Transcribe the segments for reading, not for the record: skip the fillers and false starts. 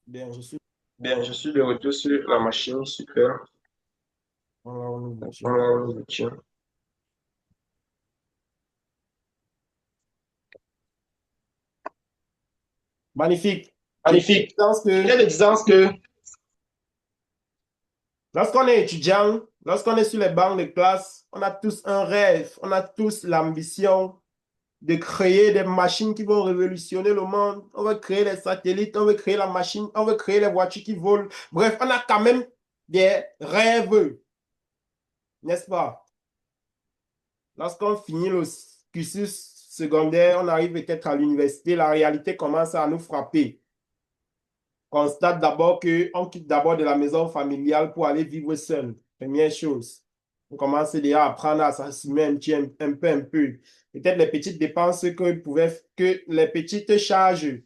Bien, je suis. Bien, je suis de retour sur la machine, super. Voilà, on est Donc, dessus. on a un outil. Magnifique. J'étais Magnifique. dans ce J'étais que de disant que lorsqu'on est étudiant, lorsqu'on est sur les bancs de classe, on a tous un rêve, on a tous l'ambition de créer des machines qui vont révolutionner le monde. On veut créer les satellites, on veut créer la machine, on veut créer les voitures qui volent. Bref, on a quand même des rêves, n'est-ce pas? Lorsqu'on finit le cursus secondaire, on arrive peut-être à l'université, la réalité commence à nous frapper. Constate d'abord qu'on quitte d'abord de la maison familiale pour aller vivre seul. Première chose. On commence déjà à apprendre à s'assumer un peu. Peut-être les petites dépenses que les petites charges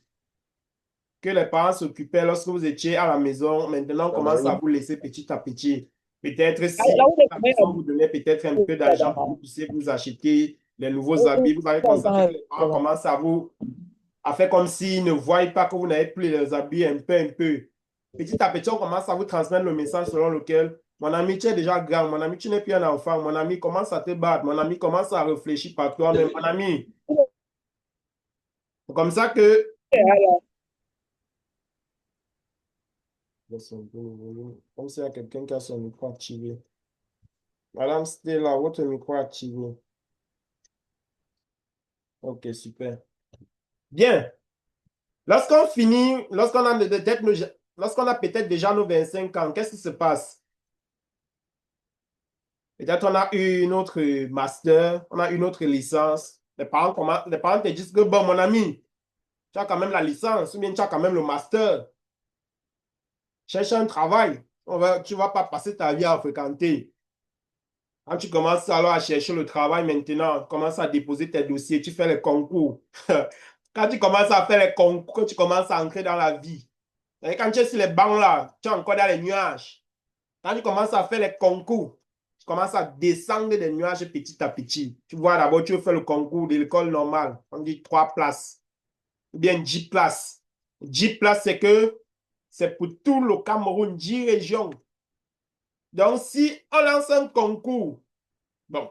que les parents s'occupaient lorsque vous étiez à la maison, maintenant on ah bah commence à oui. vous laisser petit à petit. Peut-être Là là si où les la combien maison vous donnait peut-être un peu d'argent pour que vous d'abord. puissiez vous acheter les nouveaux habits, vous allez constater que les parents commencent à faire comme s'ils ne voient pas que vous n'avez plus les habits un peu, un peu. Petit à petit, on commence à vous transmettre le message selon lequel mon ami, tu es déjà grand, mon ami, tu n'es plus un enfant, mon ami, commence à te battre, mon ami, commence à réfléchir par toi-même, mon ami. C'est comme ça que comme s'il y a quelqu'un qui a son micro activé. Madame Stella, votre micro activé. Ok, super. Bien. Lorsqu'on finit, lorsqu'on a peut-être déjà nos 25 ans, qu'est-ce qui se passe? Peut-être on a eu une autre master, on a une autre licence. Les parents te disent que, bon, mon ami, tu as quand même la licence, ou bien tu as quand même le master. Cherche un travail. Tu ne vas pas passer ta vie à fréquenter. Quand tu commences alors à chercher le travail maintenant, tu commences à déposer tes dossiers, tu fais les concours. Quand tu commences à faire les concours, tu commences à entrer dans la vie. Et quand tu es sur les bancs là, tu es encore dans les nuages. Quand tu commences à faire les concours, tu commences à descendre des nuages petit à petit. Tu vois, d'abord, tu veux faire le concours de l'école normale. On dit 3 places ou bien 10 places. 10 places, c'est pour tout le Cameroun, 10 régions. Donc, si on lance un concours, bon,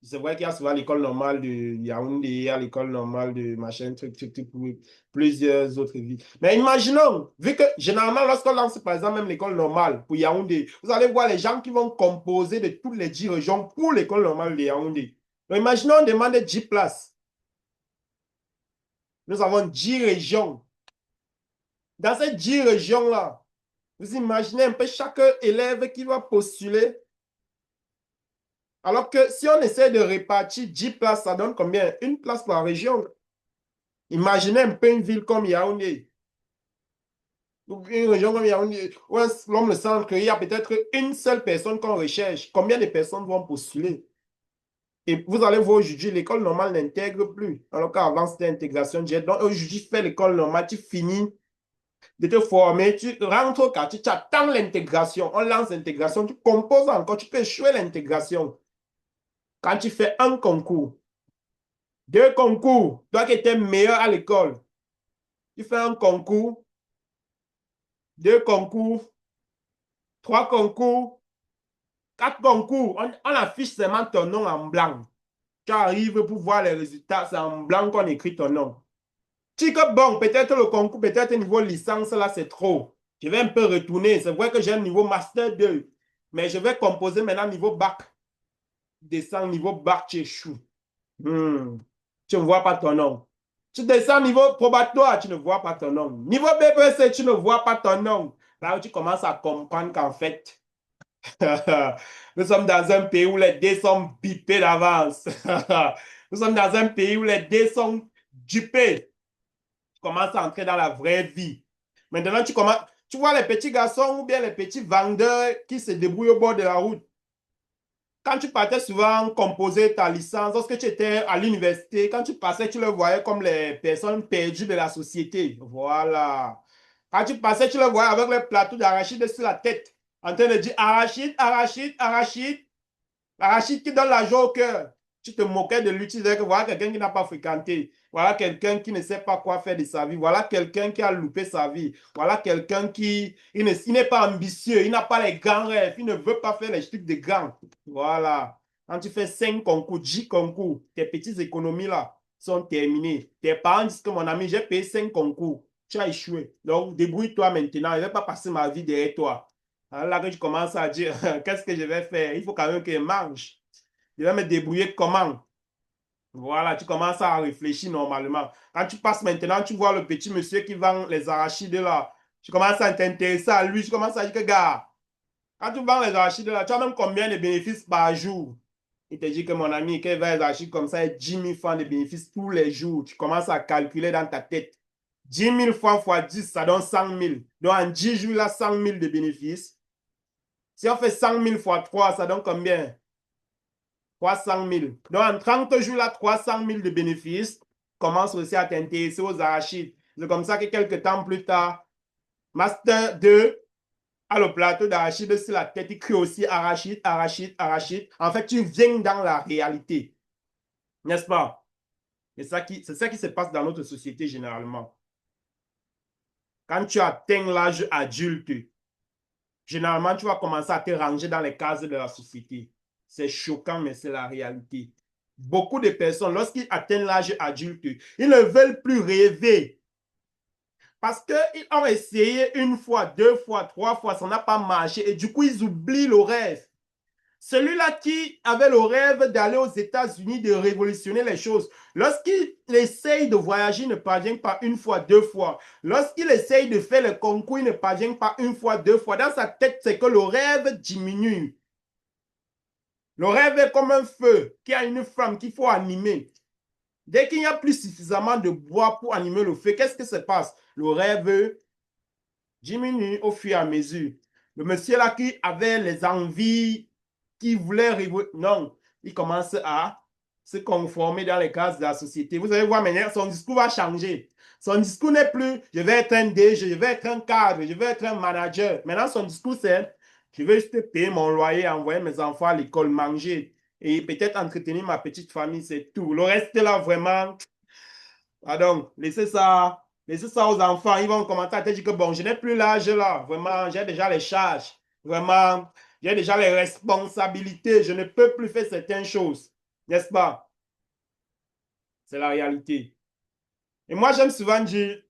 c'est vrai qu'il y a souvent l'école normale de Yaoundé, il y a l'école normale de machin, pour plusieurs autres villes. Mais imaginons, vu que généralement, lorsqu'on lance par exemple même l'école normale pour Yaoundé, vous allez voir les gens qui vont composer de toutes les 10 régions pour l'école normale de Yaoundé. Donc imaginons, on demande 10 places. Nous avons 10 régions. Dans ces 10 régions-là, vous imaginez un peu chaque élève qui va postuler. Alors que si on essaie de répartir 10 places, ça donne combien? Une place par région. Imaginez un peu une ville comme Yaoundé, une région comme Yaoundé, où l'homme le centre, il y a peut-être une seule personne qu'on recherche. Combien de personnes vont postuler? Et vous allez voir aujourd'hui, l'école normale n'intègre plus. Alors qu'avant, c'était intégration directe. Donc aujourd'hui, fais l'école normale, tu finis de te former, tu rentres au quartier, tu attends l'intégration. On lance l'intégration, tu composes encore, tu peux échouer l'intégration. Quand tu fais un concours, deux concours, toi qui étais meilleur à l'école, tu fais un concours, deux concours, trois concours, quatre concours. On affiche seulement ton nom en blanc. Tu arrives pour voir les résultats, c'est en blanc qu'on écrit ton nom. Tu dis que bon, peut-être le concours, peut-être niveau licence, là, c'est trop. Je vais un peu retourner. C'est vrai que j'ai un niveau Master 2, mais je vais composer maintenant niveau bac. Descends niveau bac, tu échoues. Tu ne vois pas ton nom. Tu descends niveau probatoire, tu ne vois pas ton nom. Niveau BPC, tu ne vois pas ton nom. Là où tu commences à comprendre qu'en fait, nous sommes dans un pays où les dés sont bipés d'avance. Nous sommes dans un pays où les dés sont dupés. Tu commences à entrer dans la vraie vie. Maintenant, tu vois les petits garçons ou bien les petits vendeurs qui se débrouillent au bord de la route. Quand tu partais souvent composer ta licence, lorsque tu étais à l'université, quand tu passais, tu les voyais comme les personnes perdues de la société. Voilà. Quand tu passais, tu les voyais avec les plateaux d'arachide sur la tête, en train de dire arachide, arachide, arachide, arachide qui donne la joie au cœur. Tu te moquais de lui, tu disais que voilà quelqu'un qui n'a pas fréquenté. Voilà quelqu'un qui ne sait pas quoi faire de sa vie. Voilà quelqu'un qui a loupé sa vie. Voilà quelqu'un qui il n'est pas ambitieux. Il n'a pas les grands rêves. Il ne veut pas faire les trucs de grands. Voilà. Quand tu fais 5 concours, 10 concours, tes petites économies là sont terminées. Tes parents disent que mon ami, j'ai payé 5 concours. Tu as échoué. Donc, débrouille-toi maintenant. Je ne vais pas passer ma vie derrière toi. Alors là que tu commences à dire, qu'est-ce que je vais faire? Il faut quand même que je mange. Je vais me débrouiller comment? Voilà, tu commences à réfléchir normalement. Quand tu passes maintenant, tu vois le petit monsieur qui vend les arachides là. Tu commences à t'intéresser à lui. Tu commences à dire que, gars, quand tu vends les arachides là, tu as même combien de bénéfices par jour? Il te dit que mon ami, qu'il vend les arachides comme ça, il a 10 000 francs de bénéfices tous les jours. Tu commences à calculer dans ta tête. 10 000 francs fois 10, ça donne 100 000. Donc en 10 jours, là, 100 000 de bénéfices. Si on fait 100 000 fois 3, ça donne combien? 300 000. Donc, en 30 jours, là, 300 000 de bénéfices. Commence aussi à t'intéresser aux arachides. C'est comme ça que quelques temps plus tard, Master 2 a le plateau d'arachides sur la tête. Il crie aussi arachide, arachide, arachide. En fait, tu viens dans la réalité. N'est-ce pas? C'est ça qui se passe dans notre société généralement. Quand tu atteins l'âge adulte, généralement, tu vas commencer à te ranger dans les cases de la société. C'est choquant, mais c'est la réalité. Beaucoup de personnes, lorsqu'ils atteignent l'âge adulte, ils ne veulent plus rêver. Parce qu'ils ont essayé une fois, deux fois, trois fois, ça n'a pas marché. Et du coup, ils oublient le rêve. Celui-là qui avait le rêve d'aller aux États-Unis, de révolutionner les choses, lorsqu'il essaye de voyager, il ne parvient pas une fois, deux fois. Lorsqu'il essaye de faire le concours, il ne parvient pas une fois, deux fois. Dans sa tête, c'est que le rêve diminue. Le rêve est comme un feu qui a une flamme qu'il faut animer. Dès qu'il n'y a plus suffisamment de bois pour animer le feu, qu'est-ce qui se passe? Le rêve diminue au fur et à mesure. Le monsieur là qui avait les envies, qui voulait non, il commence à se conformer dans les cases de la société. Vous allez voir maintenant, son discours va changer. Son discours n'est plus je vais être un DG, je vais être un cadre, je vais être un manager. Maintenant, son discours c'est je vais juste payer mon loyer, envoyer mes enfants à l'école, manger et peut-être entretenir ma petite famille, c'est tout. Le reste là, vraiment, pardon, laissez ça aux enfants. Ils vont commencer à te dire que bon, je n'ai plus l'âge là. Vraiment, j'ai déjà les charges. Vraiment, j'ai déjà les responsabilités. Je ne peux plus faire certaines choses. N'est-ce pas? C'est la réalité. Et moi, j'aime souvent dire,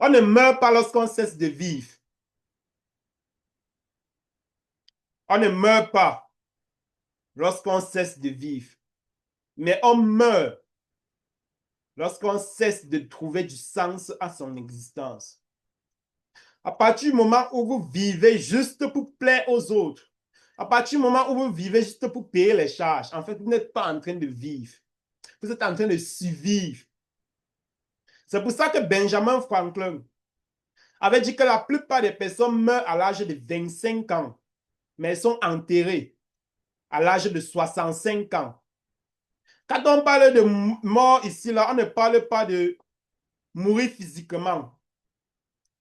on ne meurt pas lorsqu'on cesse de vivre. On ne meurt pas lorsqu'on cesse de vivre. Mais on meurt lorsqu'on cesse de trouver du sens à son existence. À partir du moment où vous vivez juste pour plaire aux autres, à partir du moment où vous vivez juste pour payer les charges, en fait, vous n'êtes pas en train de vivre. Vous êtes en train de survivre. C'est pour ça que Benjamin Franklin avait dit que la plupart des personnes meurent à l'âge de 25 ans, mais elles sont enterrées à l'âge de 65 ans. Quand on parle de mort ici, là, on ne parle pas de mourir physiquement,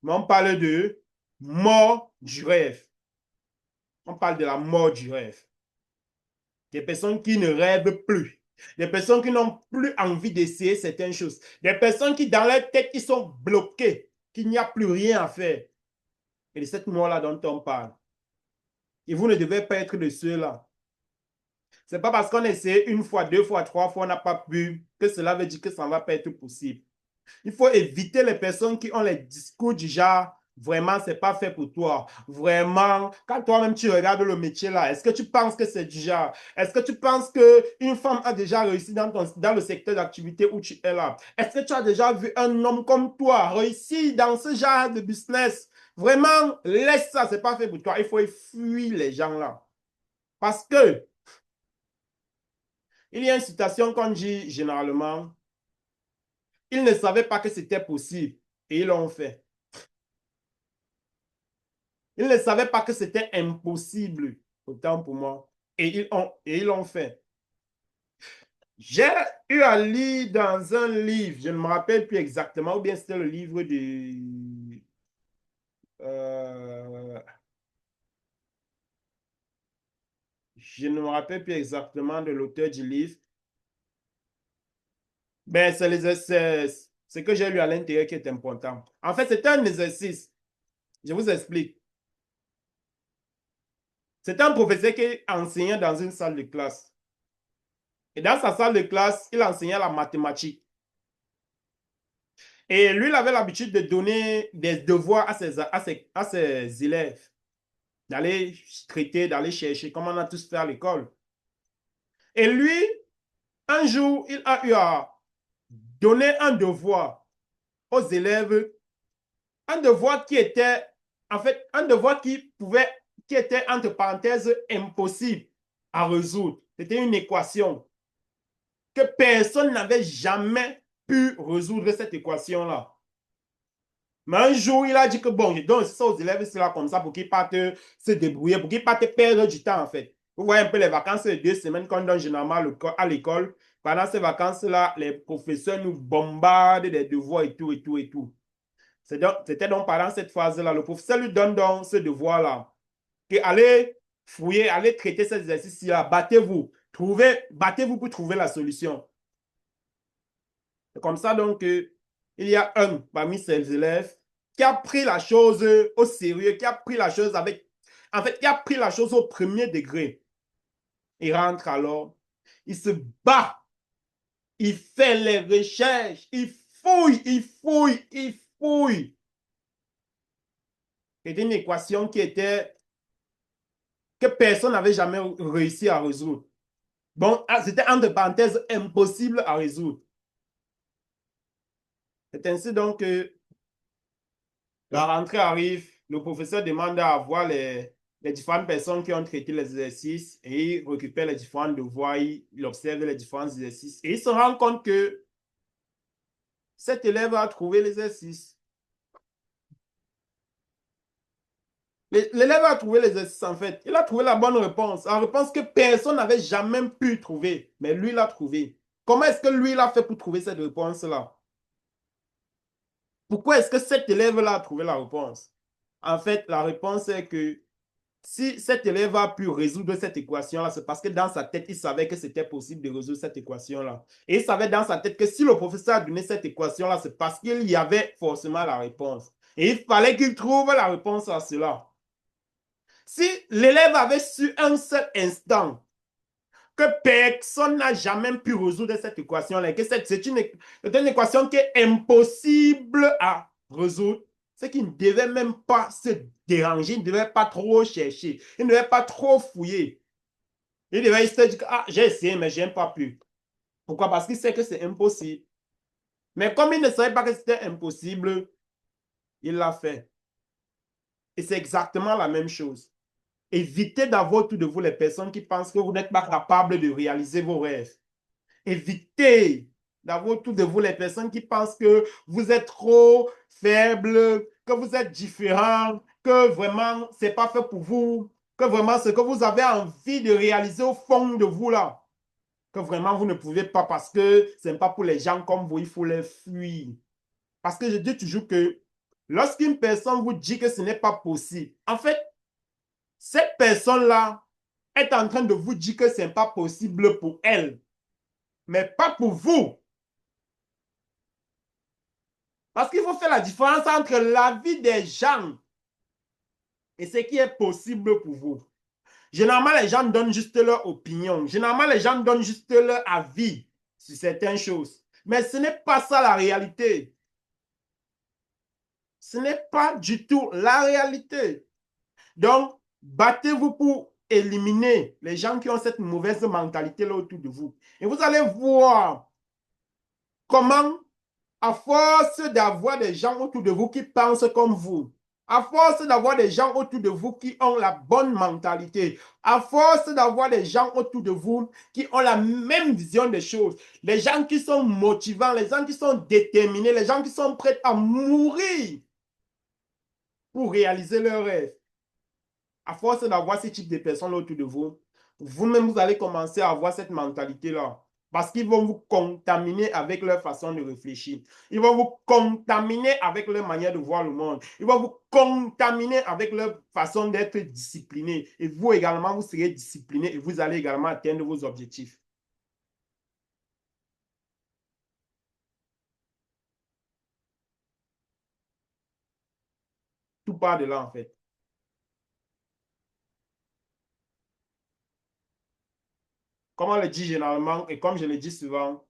mais on parle de mort du rêve. On parle de la mort du rêve. Des personnes qui ne rêvent plus. Des personnes qui n'ont plus envie d'essayer certaines choses. Des personnes qui, dans leur tête, ils sont bloqués, qu'il n'y a plus rien à faire. Et de cette mort-là dont on parle. Et vous ne devez pas être de ceux-là. Ce n'est pas parce qu'on essaie une fois, deux fois, trois fois, on n'a pas pu, que cela veut dire que ça ne va pas être possible. Il faut éviter les personnes qui ont les discours du genre vraiment, c'est pas fait pour toi. Vraiment, quand toi-même tu regardes le métier là, est-ce que tu penses que c'est du genre? Est-ce que tu penses qu'une femme a déjà réussi dans le secteur d'activité où tu es là? Est-ce que tu as déjà vu un homme comme toi réussir dans ce genre de business? Vraiment, laisse ça, c'est pas fait pour toi. Il faut fuir les gens là. Parce que il y a une citation qu'on dit généralement, ils ne savaient pas que c'était possible et ils l'ont fait. Ils ne savaient pas que c'était impossible, autant pour moi. Et ils l'ont fait. J'ai eu à lire dans un livre, je ne me rappelle plus exactement, ou bien c'était le livre de... euh, je ne me rappelle plus exactement de l'auteur du livre, Ben, c'est l'exercice. Ce que j'ai lu à l'intérieur qui est important. En fait, c'est un exercice. Je vous explique. C'est un professeur qui enseignait dans une salle de classe. Et dans sa salle de classe, il enseignait la mathématique. Et lui, il avait l'habitude de donner des devoirs à ses élèves, d'aller traiter, d'aller chercher, comme on a tous fait à l'école. Et lui, un jour, il a eu à donner un devoir aux élèves, un devoir qui était, en fait, un devoir qui était, entre parenthèses, impossible à résoudre. C'était une équation que personne n'avait jamais pu résoudre cette équation-là. Mais un jour, il a dit que bon, je donne ça aux élèves, c'est là comme ça pour qu'ils partent se débrouiller, pour qu'ils partent perdre du temps en fait. Vous voyez un peu les vacances de 2 semaines qu'on donne généralement à l'école. Pendant ces vacances-là, les professeurs nous bombardent des devoirs et tout, et tout, et tout. C'était donc pendant cette phase-là, le professeur lui donne donc ce devoir-là. Allez fouiller, allez traiter ces exercices-là, battez-vous, battez-vous pour trouver la solution. C'est comme ça donc il y a un parmi ses élèves qui a pris la chose au sérieux, qui a pris la chose avec, en fait, qui a pris la chose au premier degré. Il rentre alors, il se bat, il fait les recherches, il fouille, il fouille, il fouille. C'était une équation que personne n'avait jamais réussi à résoudre. Bon, c'était entre parenthèses impossible à résoudre. C'est ainsi donc que la rentrée arrive, le professeur demande à voir les différentes personnes qui ont traité les exercices et il récupère les différents devoirs, il observe les différents exercices et il se rend compte que cet élève a trouvé l'exercice. L'élève a trouvé l'exercice en fait. Il a trouvé la bonne réponse. La réponse que personne n'avait jamais pu trouver. Mais lui, l'a trouvé. Comment est-ce que lui, il a fait pour trouver cette réponse-là? Pourquoi est-ce que cet élève-là a trouvé la réponse? En fait, la réponse est que si cet élève a pu résoudre cette équation-là, c'est parce que dans sa tête, il savait que c'était possible de résoudre cette équation-là. Et il savait dans sa tête que si le professeur a donné cette équation-là, c'est parce qu'il y avait forcément la réponse. Et il fallait qu'il trouve la réponse à cela. Si l'élève avait su un seul instant que personne n'a jamais pu résoudre cette équation-là, que c'est une équation qui est impossible à résoudre, c'est qu'il ne devait même pas se déranger, il ne devait pas trop chercher, il ne devait pas trop fouiller. Il devait se dire que ah, j'ai essayé, mais je n'ai pas pu. Pourquoi? Parce qu'il sait que c'est impossible. Mais comme il ne savait pas que c'était impossible, il l'a fait. Et c'est exactement la même chose. Évitez d'avoir autour de vous les personnes qui pensent que vous n'êtes pas capable de réaliser vos rêves. Évitez d'avoir autour de vous les personnes qui pensent que vous êtes trop faible, que vous êtes différent, que vraiment, ce n'est pas fait pour vous, que vraiment, ce que vous avez envie de réaliser au fond de vous, là, que vraiment, vous ne pouvez pas parce que ce n'est pas pour les gens comme vous, il faut les fuir. Parce que je dis toujours que lorsqu'une personne vous dit que ce n'est pas possible, en fait, cette personne-là est en train de vous dire que ce n'est pas possible pour elle, mais pas pour vous. Parce qu'il faut faire la différence entre la vie des gens et ce qui est possible pour vous. Généralement, les gens donnent juste leur opinion. Généralement, les gens donnent juste leur avis sur certaines choses. Mais ce n'est pas ça la réalité. Ce n'est pas du tout la réalité. Donc, battez-vous pour éliminer les gens qui ont cette mauvaise mentalité-là autour de vous. Et vous allez voir comment, à force d'avoir des gens autour de vous qui pensent comme vous, à force d'avoir des gens autour de vous qui ont la bonne mentalité, à force d'avoir des gens autour de vous qui ont la même vision des choses, les gens qui sont motivants, les gens qui sont déterminés, les gens qui sont prêts à mourir pour réaliser leurs rêves, à force d'avoir ce type de personnes autour de vous, vous-même, vous allez commencer à avoir cette mentalité-là. Parce qu'ils vont vous contaminer avec leur façon de réfléchir. Ils vont vous contaminer avec leur manière de voir le monde. Ils vont vous contaminer avec leur façon d'être discipliné. Et vous également, vous serez discipliné et vous allez également atteindre vos objectifs. Tout part de là, en fait. Comme on le dit généralement, et comme je le dis souvent,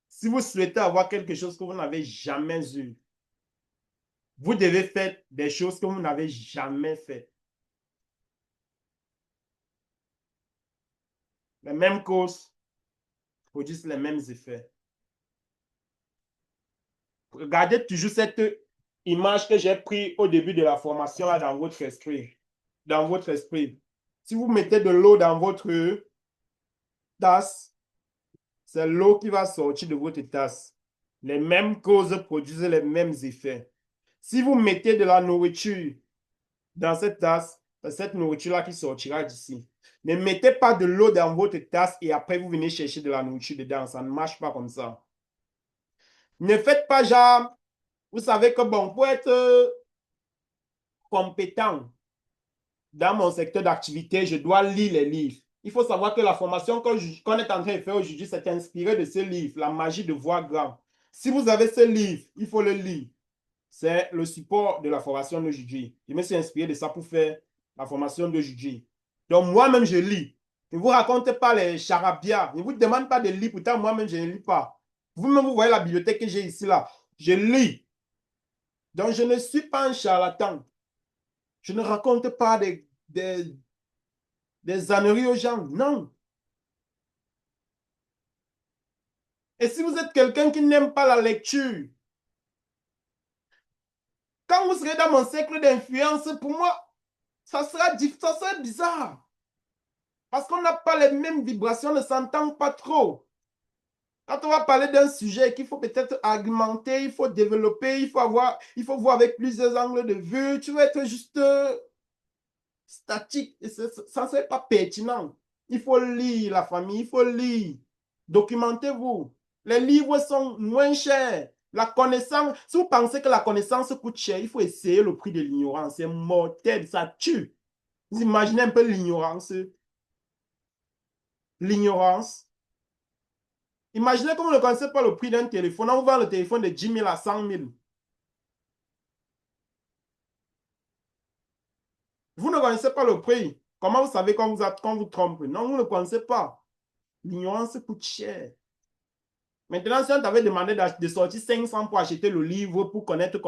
si vous souhaitez avoir quelque chose que vous n'avez jamais eu, vous devez faire des choses que vous n'avez jamais fait. Les mêmes causes produisent les mêmes effets. Regardez toujours cette image que j'ai prise au début de la formation là, dans votre esprit. Dans votre esprit. Si vous mettez de l'eau dans votre tasse, c'est l'eau qui va sortir de votre tasse. Les mêmes causes produisent les mêmes effets. Si vous mettez de la nourriture dans cette tasse, c'est cette nourriture-là qui sortira d'ici. Ne mettez pas de l'eau dans votre tasse et après vous venez chercher de la nourriture dedans. Ça ne marche pas comme ça. Ne faites pas genre, vous savez que bon, pour être compétent dans mon secteur d'activité, je dois lire les livres. Il faut savoir que la formation qu'on est en train de faire aujourd'hui, c'est inspiré de ce livre, La magie de voir grand. Si vous avez ce livre, il faut le lire. C'est le support de la formation d'aujourd'hui. Je me suis inspiré de ça pour faire la formation d'aujourd'hui. Donc, moi-même, je lis. Ne vous racontez pas les charabia. Ne vous demande pas de lire, pourtant, moi-même, je ne lis pas. Vous-même, vous voyez la bibliothèque que j'ai ici, là. Je lis. Donc, je ne suis pas un charlatan. Je ne raconte pas des âneries aux gens. Non. Et si vous êtes quelqu'un qui n'aime pas la lecture, quand vous serez dans mon cercle d'influence, pour moi, ça sera bizarre. Parce qu'on n'a pas les mêmes vibrations, on ne s'entend pas trop. Quand on va parler d'un sujet qu'il faut peut-être argumenter, il faut développer, il faut voir avec plusieurs angles de vue, tu vas être juste statique. Et ça ne serait pas pertinent. Il faut lire la famille, il faut lire. Documentez-vous. Les livres sont moins chers. La connaissance, si vous pensez que la connaissance coûte cher, il faut essayer le prix de l'ignorance. C'est mortel, ça tue. Vous imaginez un peu l'ignorance. L'ignorance. Imaginez que vous ne connaissez pas le prix d'un téléphone. On vous vend le téléphone de 10 000 à 100 000. Vous ne connaissez pas le prix. Comment vous savez qu'on vous trompe? Non, vous ne connaissez pas. L'ignorance coûte cher. Maintenant, si on t'avait demandé de sortir 500 pour acheter le livre, pour connaître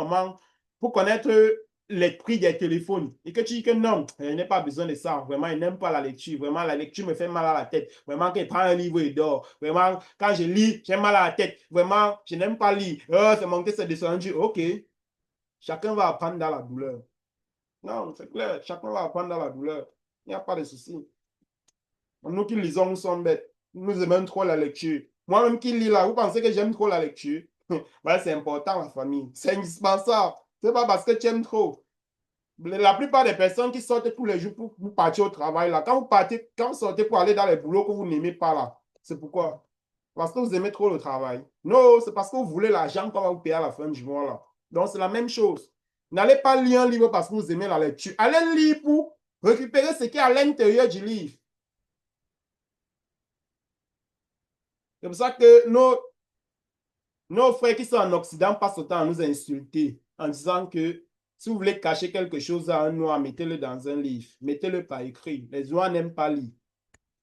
les prix des téléphones, et que tu dis que non, je n'ai pas besoin de ça. Vraiment, il n'aime pas la lecture. Vraiment, la lecture me fait mal à la tête. Vraiment, quand il prend un livre, il dort. Vraiment, quand je lis, j'ai mal à la tête. Vraiment, je n'aime pas lire. Oh, c'est monté, c'est descendu. OK. Chacun va apprendre dans la douleur. Non, c'est clair. Chacun va apprendre dans la douleur. Il n'y a pas de souci. Nous qui lisons, nous sommes bêtes. Nous aimons trop la lecture. Moi-même qui lis là, vous pensez que j'aime trop la lecture? Ouais, c'est important, la famille. C'est indispensable. C'est pas parce que tu aimes trop. La plupart des personnes qui sortent tous les jours pour partir au travail, là, quand vous sortez pour aller dans les boulots que vous n'aimez pas, là, c'est pourquoi? Parce que vous aimez trop le travail. Non, c'est parce que vous voulez l'argent qu'on va vous payer à la fin du mois, là. Donc, c'est la même chose. N'allez pas lire un livre parce que vous aimez la lecture. Allez lire pour récupérer ce qui est à l'intérieur du livre. C'est pour ça que nos frères qui sont en Occident passent autant à nous insulter en disant que si vous voulez cacher quelque chose à un noir, mettez-le dans un livre. Mettez-le par écrit. Les noirs n'aiment pas lire.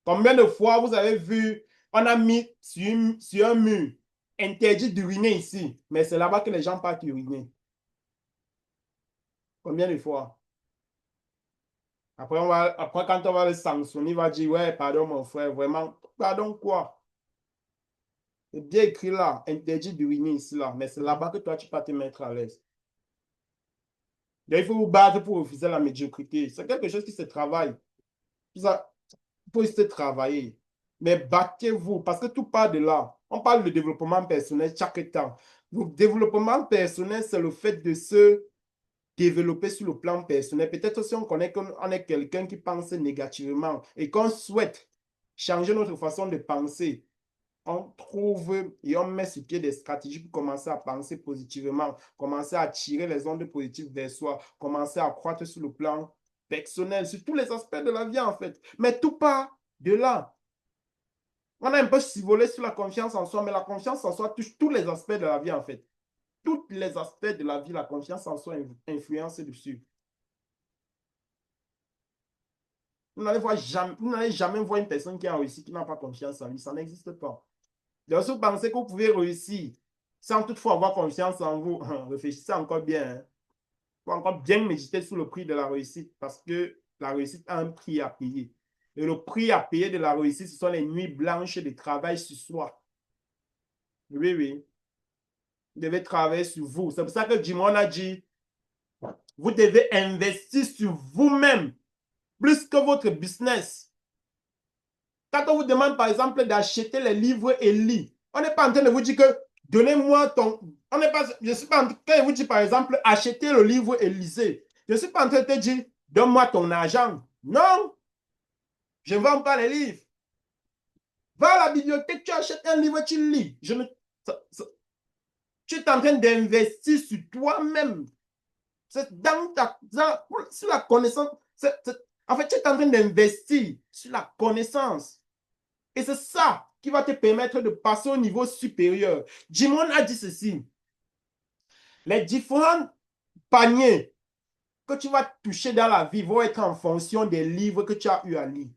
Combien de fois vous avez vu, on a mis sur un mur, interdit d'uriner ici, mais c'est là-bas que les gens partent uriner. Combien de fois? Après, quand on va le sanctionner, il va dire, ouais, pardon mon frère, vraiment, pardon quoi? C'est bien écrit là, interdit d'uriner ici, là, mais c'est là-bas que toi, tu peux te mettre à l'aise. Donc, il faut vous battre pour refuser la médiocrité. C'est quelque chose qui se travaille. Il faut se travailler. Mais battez-vous, parce que tout part de là. On parle de développement personnel chaque temps. Le développement personnel, c'est le fait de se développer sur le plan personnel. Peut-être si on connaît qu'on est quelqu'un qui pense négativement et qu'on souhaite changer notre façon de penser, on trouve et on met sur pied des stratégies pour commencer à penser positivement, commencer à attirer les ondes positives vers soi, commencer à croître sur le plan personnel, sur tous les aspects de la vie en fait. Mais tout part de là. On a un peu survolé sur la confiance en soi, mais la confiance en soi touche tous les aspects de la vie en fait. Tous les aspects de la vie, la confiance en soi influence dessus. Vous n'allez jamais voir une personne qui a réussi, qui n'a pas confiance en lui. Ça n'existe pas. Donc, si vous pensez que vous pouvez réussir sans toutefois avoir confiance en vous, réfléchissez encore bien. Il faut encore bien méditer sur le prix de la réussite parce que la réussite a un prix à payer. Et le prix à payer de la réussite, ce sont les nuits blanches de travail sur soi. Oui, oui. Vous devez travailler sur vous. C'est pour ça que Jimon a dit, vous devez investir sur vous-même plus que votre business. Quand on vous demande, par exemple, d'acheter les livres et lire, on n'est pas en train de vous dire que donnez-moi ton... On n'est pas... Je suis pas en... Quand je vous dis, par exemple, achetez le livre et lisez, je ne suis pas en train de te dire, donne-moi ton argent. Non, je ne vends pas les livres. Va à la bibliothèque, tu achètes un livre, tu lis. Tu es en train d'investir sur toi-même. C'est sur la connaissance. En fait, tu es en train d'investir sur la connaissance. Et c'est ça qui va te permettre de passer au niveau supérieur. Jimon a dit ceci. Les différents paniers que tu vas toucher dans la vie vont être en fonction des livres que tu as eu à lire.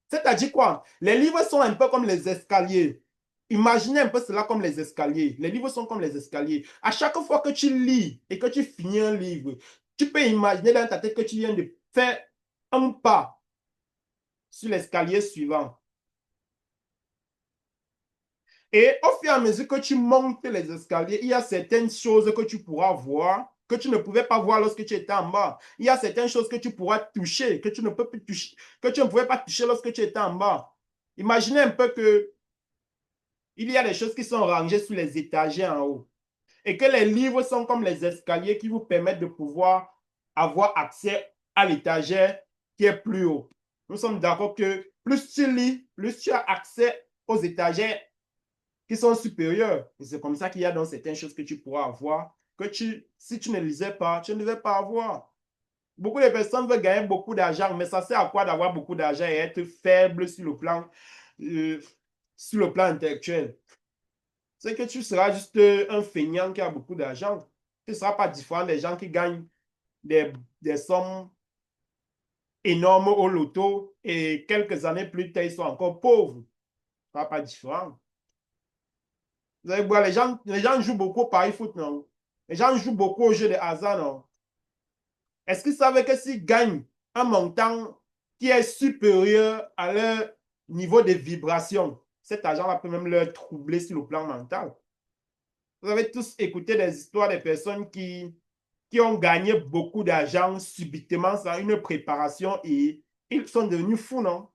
C'est-à-dire quoi? Les livres sont un peu comme les escaliers. Imaginez un peu cela comme les escaliers. Les livres sont comme les escaliers. À chaque fois que tu lis et que tu finis un livre, tu peux imaginer dans ta tête que tu viens de faire un pas sur l'escalier suivant. Et au fur et à mesure que tu montes les escaliers, il y a certaines choses que tu pourras voir que tu ne pouvais pas voir lorsque tu étais en bas. Il y a certaines choses que tu pourras toucher, que tu ne peux plus toucher, que tu ne pouvais pas toucher lorsque tu étais en bas. Imaginez un peu que il y a des choses qui sont rangées sous les étagères en haut et que les livres sont comme les escaliers qui vous permettent de pouvoir avoir accès à l'étagère qui est plus haut. Nous sommes d'accord que plus tu lis, plus tu as accès aux étagères qui sont supérieures. Et c'est comme ça qu'il y a dans certaines choses que tu pourras avoir que si tu ne lisais pas, tu ne devais pas avoir. Beaucoup de personnes veulent gagner beaucoup d'argent, mais ça sert à quoi d'avoir beaucoup d'argent et être faible sur le plan intellectuel? C'est que tu seras juste un feignant qui a beaucoup d'argent. Tu ne seras pas différent des gens qui gagnent des sommes énormes au loto et quelques années plus tard, ils sont encore pauvres. Tu ne seras pas différent. Vous allez voir, les gens jouent beaucoup au pari foot, non? Les gens jouent beaucoup au jeu de hasard, non? Est-ce qu'ils savaient que s'ils gagnent un montant qui est supérieur à leur niveau de vibration, cet argent-là peut même leur troubler sur le plan mental? Vous avez tous écouté des histoires de personnes qui ont gagné beaucoup d'argent subitement sans une préparation et ils sont devenus fous, non?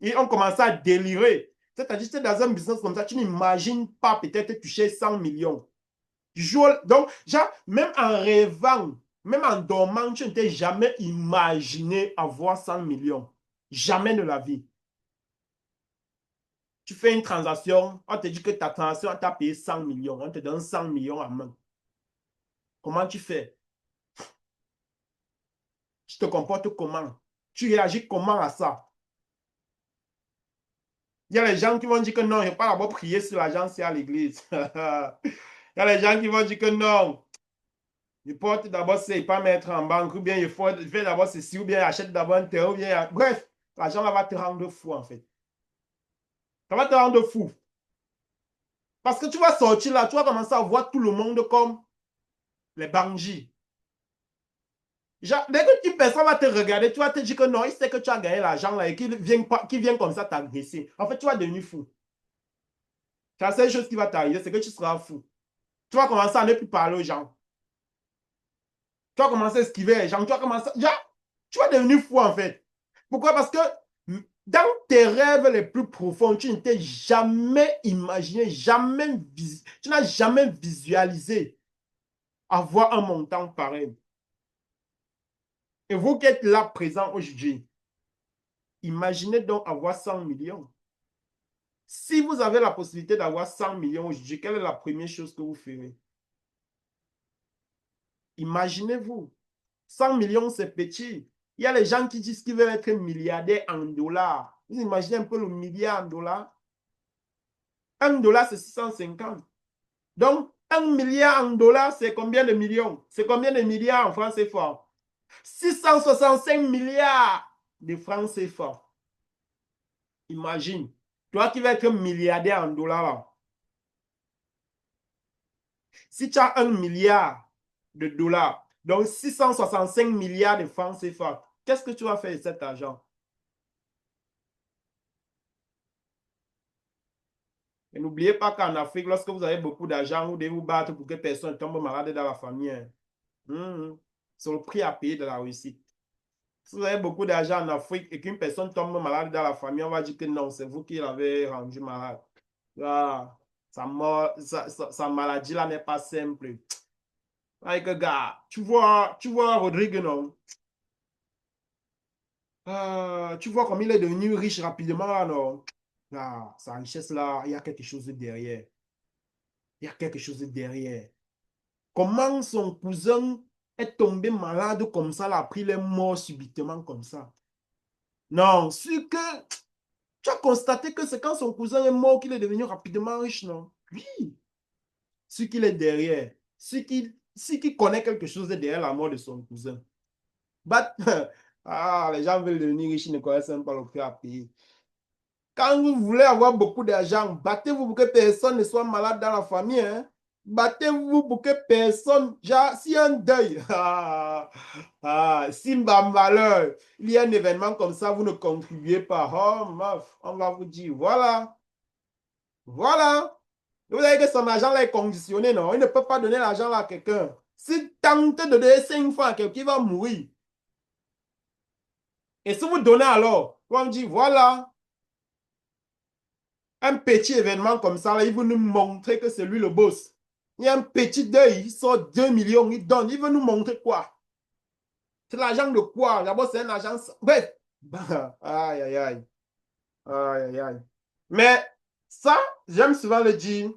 Ils ont commencé à délirer. C'est-à-dire que dans un business comme ça, tu n'imagines pas peut-être toucher 100 millions. Donc, genre, même en rêvant, même en dormant, tu ne t'es jamais imaginé avoir 100 millions. Jamais de la vie. Tu fais une transaction, on te dit que ta transaction t'a payé 100 millions. On te donne 100 millions à main. Comment tu fais? Tu te comportes comment? Tu réagis comment à ça? Il y a les gens qui vont dire que non, il ne faut pas d'abord prier sur l'argent, c'est à l'église. Il y a les gens qui vont dire que non, il faut d'abord c'est pas mettre en banque, ou bien il faut faire d'abord ceci, ou bien achète d'abord un terrain, ou bien. Bref, l'argent là va te rendre fou en fait. Ça va te rendre fou. Parce que tu vas sortir là, tu vas commencer à voir tout le monde comme les bandits. Genre, dès que une personne va te regarder, tu vas te dire que non, il sait que tu as gagné l'argent là et qu'il vient comme ça t'agresser. En fait, tu vas devenir fou. C'est la seule chose qui va t'arriver, c'est que tu seras fou. Tu vas commencer à ne plus parler aux gens. Tu vas commencer à esquiver les gens. Tu vas commencer. Tu vas devenir fou en fait. Pourquoi? Parce que dans tes rêves les plus profonds, tu ne t'es jamais imaginé, tu n'as jamais visualisé avoir un montant pareil. Et vous qui êtes là présent aujourd'hui, imaginez donc avoir 100 millions. Si vous avez la possibilité d'avoir 100 millions aujourd'hui, quelle est la première chose que vous ferez? Imaginez-vous. 100 millions, c'est petit. Il y a les gens qui disent qu'ils veulent être milliardaires en dollars. Vous imaginez un peu le milliard en dollars? Un dollar, c'est 650. Donc, 1 milliard en dollars, c'est combien de millions? C'est combien de milliards en France CFA? 665 milliards. de francs CFA. Imagine. Toi qui vas être milliardaire en dollars là. Si tu as 1 milliard de dollars, donc 665 milliards de francs CFA, qu'est-ce que tu vas faire de cet argent? Et n'oubliez pas qu'en Afrique, lorsque vous avez beaucoup d'argent, vous devez vous battre pour que personne ne tombe malade dans la famille. C'est le prix à payer de la réussite. Si vous avez beaucoup d'argent en Afrique et qu'une personne tombe malade dans la famille, on va dire que non, c'est vous qui l'avez rendu malade. Ah, sa maladie là n'est pas simple. Like, gars, tu vois Rodrigue, non? Tu vois comme il est devenu riche rapidement, là, non? Ah, sa richesse là, il y a quelque chose derrière. Il y a quelque chose derrière. Comment son cousin est tombé malade comme ça, là, après il est mort subitement comme ça? Non, c'est que tu as constaté que c'est quand son cousin est mort qu'il est devenu rapidement riche, non? Oui, ce qu'il est derrière, ce qui connaît quelque chose est derrière la mort de son cousin. But, les gens veulent devenir riches, ils ne connaissent même pas le prix à payer. Quand vous voulez avoir beaucoup d'argent, battez-vous pour que personne ne soit malade dans la famille. Hein? Battez-vous pour que personne, genre, s'il y a un deuil, si malheur, il y a un événement comme ça, vous ne contribuez pas. Oh, meuf, on va vous dire, voilà, voilà. Vous avez que son argent là est conditionné, non? Il ne peut pas donner l'argent là à quelqu'un. S'il tente de donner 5 fois à quelqu'un, il va mourir. Et si vous donnez alors, on dit, voilà, un petit événement comme ça, là, il veut nous montrer que c'est lui le boss. Il y a un petit deuil, il sort 2 millions, il donne. Il veut nous montrer quoi? C'est l'argent de quoi? D'abord, c'est un argent. Bref. Aïe, aïe, aïe. Aïe, aïe, aïe. Mais ça, j'aime souvent le dire,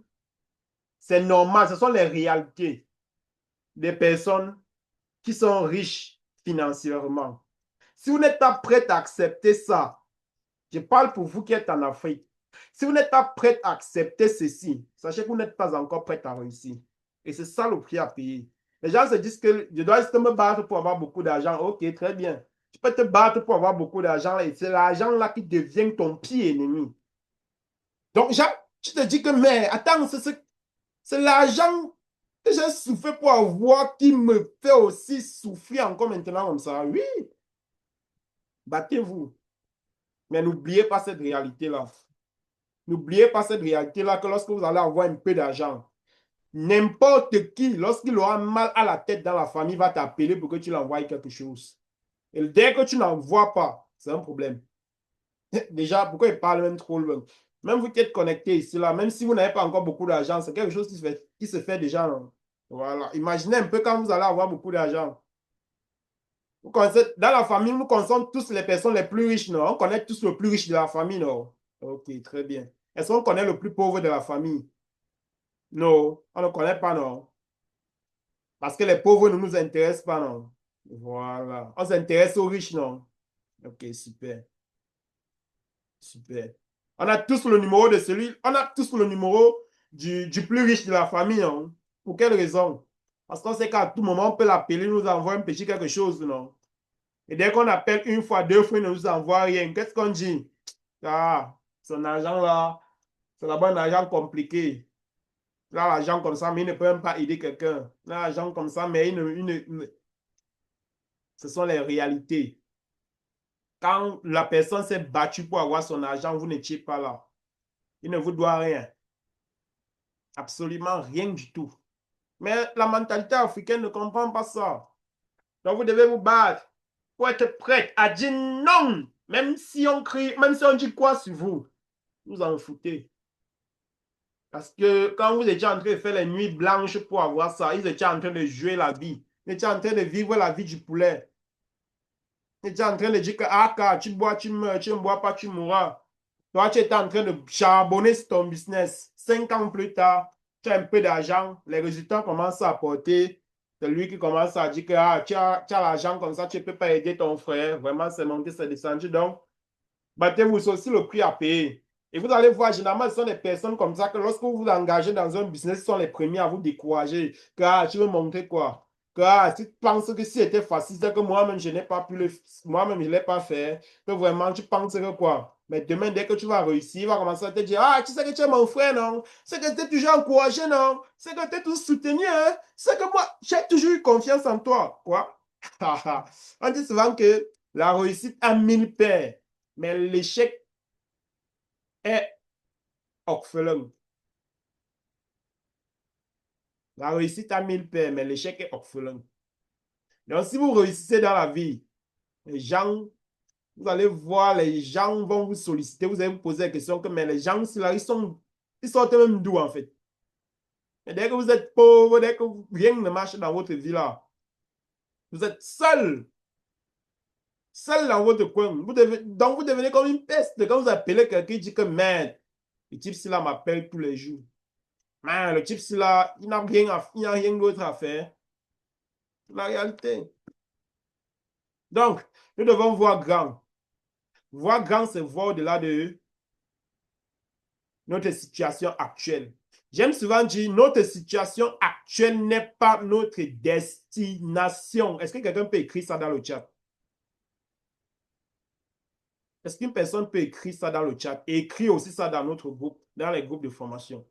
c'est normal. Ce sont les réalités des personnes qui sont riches financièrement. Si vous n'êtes pas prêt à accepter ça, je parle pour vous qui êtes en Afrique. Si vous n'êtes pas prêt à accepter ceci, sachez que vous n'êtes pas encore prêt à réussir. Et c'est ça le prix à payer. Les gens se disent que je dois juste me battre pour avoir beaucoup d'argent. Ok, très bien. Tu peux te battre pour avoir beaucoup d'argent et c'est l'argent là qui devient ton pire ennemi. Donc, tu te dis que, mais attends, c'est l'argent que j'ai souffert pour avoir qui me fait aussi souffrir encore maintenant comme ça. Oui, battez-vous. Mais n'oubliez pas cette réalité-là. N'oubliez pas cette réalité-là que lorsque vous allez avoir un peu d'argent, n'importe qui, lorsqu'il aura mal à la tête dans la famille, va t'appeler pour que tu l'envoies quelque chose. Et dès que tu n'envoies pas, c'est un problème. Déjà, pourquoi il parle même trop loin? Même vous qui êtes connecté ici, là, même si vous n'avez pas encore beaucoup d'argent, c'est quelque chose qui se fait déjà. Non? Voilà. Imaginez un peu quand vous allez avoir beaucoup d'argent. Dans la famille, nous connaissons tous les personnes les plus riches, non? On connaît tous le plus riche de la famille, non? Ok, très bien. Est-ce qu'on connaît le plus pauvre de la famille? Non, on ne connaît pas, non. Parce que les pauvres ne nous intéressent pas, non. Voilà. On s'intéresse aux riches, non. Ok, super. Super. On a tous le numéro de celui, on a tous le numéro du plus riche de la famille, non. Pour quelle raison? Parce qu'on sait qu'à tout moment, on peut l'appeler, nous envoie un petit quelque chose, non. Et dès qu'on appelle une fois, deux fois, il ne nous envoie rien. Qu'est-ce qu'on dit? Ah, son argent là, c'est d'abord un argent compliqué. Là, l'argent comme ça, mais il ne peut même pas aider quelqu'un. Là, l'argent comme ça, mais ce sont les réalités. Quand la personne s'est battue pour avoir son argent, vous n'étiez pas là. Il ne vous doit rien. Absolument rien du tout. Mais la mentalité africaine ne comprend pas ça. Donc, vous devez vous battre pour être prêt à dire non. Même si on crie, même si on dit quoi sur vous, vous en foutez. Parce que quand vous étiez en train de faire les nuits blanches pour avoir ça, ils étaient en train de jouer la vie. Ils étaient en train de vivre la vie du poulet. Ils étaient en train de dire que ah, tu bois, tu meurs, tu ne bois pas, tu mourras. Toi, tu étais en train de charbonner sur ton business. 5 ans plus tard, tu as un peu d'argent, les résultats commencent à apporter. C'est lui qui commence à dire que ah, tu as l'argent comme ça, tu ne peux pas aider ton frère. Vraiment, c'est monté, c'est descendu. Donc, battez-vous, c'est aussi le prix à payer. Et vous allez voir, généralement, ce sont des personnes comme ça que lorsque vous vous engagez dans un business, ce sont les premiers à vous décourager. Car tu veux montrer quoi? Car si tu penses que si c'était facile, c'est que moi-même, je n'ai pas pu moi-même, je ne l'ai pas fait, que vraiment, tu penses que quoi? Mais demain, dès que tu vas réussir, il va commencer à te dire, ah, tu sais que tu es mon frère, non? C'est que tu es toujours encouragé, non? C'est que tu es toujours soutenu, hein? C'est que moi, j'ai toujours eu confiance en toi. Quoi? On dit souvent que la réussite a 1000 pères, mais l'échec est orphelin. La réussite a 1000 pères, mais l'échec est orphelin. Donc, si vous réussissez dans la vie, les gens, vous allez voir, les gens vont vous solliciter, vous allez vous poser la question que, mais les gens, là, ils sont même doux, en fait. Mais dès que vous êtes pauvre, dès que rien ne marche dans votre vie, là, vous êtes seul, seul dans votre coin. Donc, vous devenez comme une peste. Quand vous appelez quelqu'un qui dit que, merde, le type, là m'appelle tous les jours. Man, le type, là, il n'a rien d'autre à faire. La réalité. Donc, nous devons voir grand. Voir grand, c'est voir au-delà de notre situation actuelle. J'aime souvent dire, notre situation actuelle n'est pas notre destination. Est-ce que quelqu'un peut écrire ça dans le chat? Est-ce qu'une personne peut écrire ça dans le chat? Et écrire aussi ça dans notre groupe, dans les groupes de formation.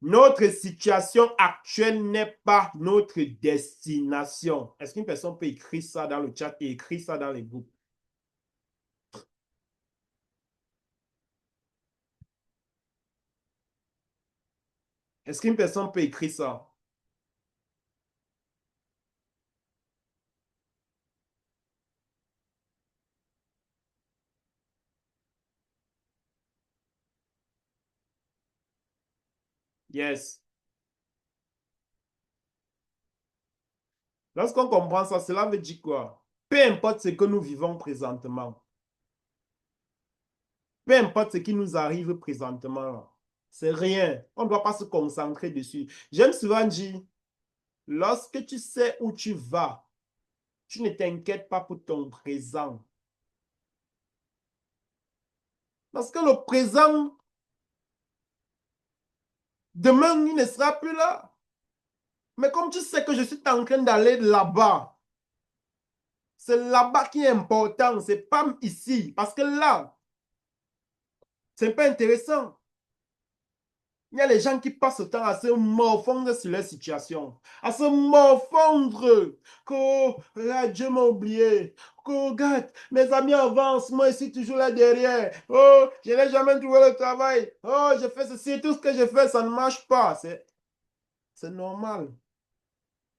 Notre situation actuelle n'est pas notre destination. Est-ce qu'une personne peut écrire ça dans le chat et écrire ça dans les groupes? Est-ce qu'une personne peut écrire ça? Yes. Lorsqu'on comprend ça, cela veut dire quoi? Peu importe ce que nous vivons présentement, peu importe ce qui nous arrive présentement, c'est rien. On ne doit pas se concentrer dessus. J'aime souvent dire, lorsque tu sais où tu vas, tu ne t'inquiètes pas pour ton présent. Parce que le présent, demain, il ne sera plus là. Mais comme tu sais que je suis en train d'aller là-bas, c'est là-bas qui est important, c'est pas ici. Parce que là, c'est pas intéressant. Il y a les gens qui passent le temps à se morfondre sur leur situation, à se morfondre, que là, Dieu m'a oublié, que regarde, mes amis avancent, moi je suis toujours là derrière, oh, je n'ai jamais trouvé le travail, oh, je fais ceci, tout ce que je fais, ça ne marche pas. C'est normal.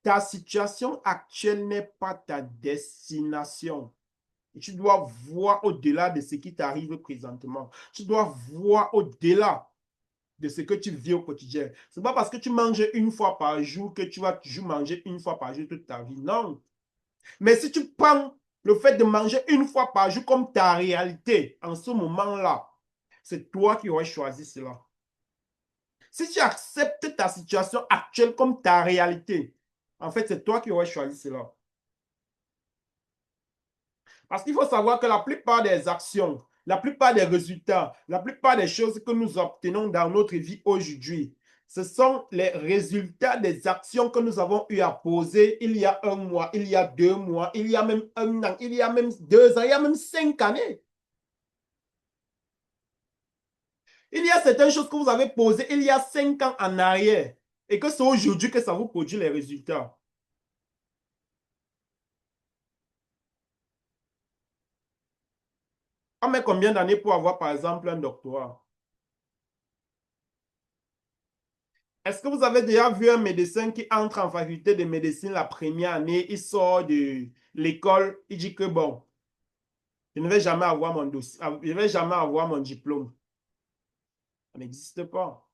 Ta situation actuelle n'est pas ta destination. Et tu dois voir au-delà de ce qui t'arrive présentement. Tu dois voir au-delà de ce que tu vis au quotidien. Ce n'est pas parce que tu manges une fois par jour que tu vas toujours manger une fois par jour toute ta vie. Non. Mais si tu prends le fait de manger une fois par jour comme ta réalité, en ce moment-là, c'est toi qui aurais choisi cela. Si tu acceptes ta situation actuelle comme ta réalité, en fait, c'est toi qui aurais choisi cela. Parce qu'il faut savoir que la plupart des actions, la plupart des résultats, la plupart des choses que nous obtenons dans notre vie aujourd'hui, ce sont les résultats des actions que nous avons eu à poser il y a un mois, il y a 2 mois, il y a même un an, il y a même 2 ans, il y a même 5 années. Il y a certaines choses que vous avez posées il y a 5 ans en arrière et que c'est aujourd'hui que ça vous produit les résultats. On met combien d'années pour avoir, par exemple, un doctorat? Est-ce que vous avez déjà vu un médecin qui entre en faculté de médecine la première année, il sort de l'école, il dit que bon, je ne vais jamais avoir mon dossier, je ne vais jamais avoir mon diplôme. Ça n'existe pas.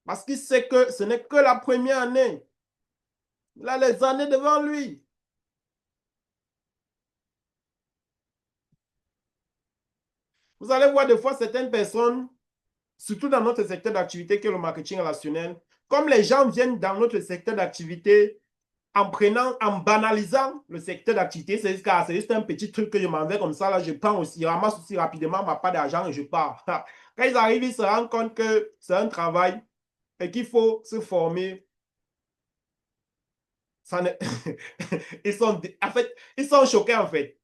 Parce qu'il sait que ce n'est que la première année. Il a les années devant lui. Vous allez voir des fois certaines personnes, surtout dans notre secteur d'activité qui est le marketing relationnel, comme les gens viennent dans notre secteur d'activité, en prenant, en banalisant le secteur d'activité, c'est juste un petit truc que je m'en vais comme ça, là, je prends aussi, je ramasse aussi rapidement ma part d'argent et je pars. Quand ils arrivent, ils se rendent compte que c'est un travail et qu'il faut se former. Ça ne... en fait, ils sont choqués, en fait.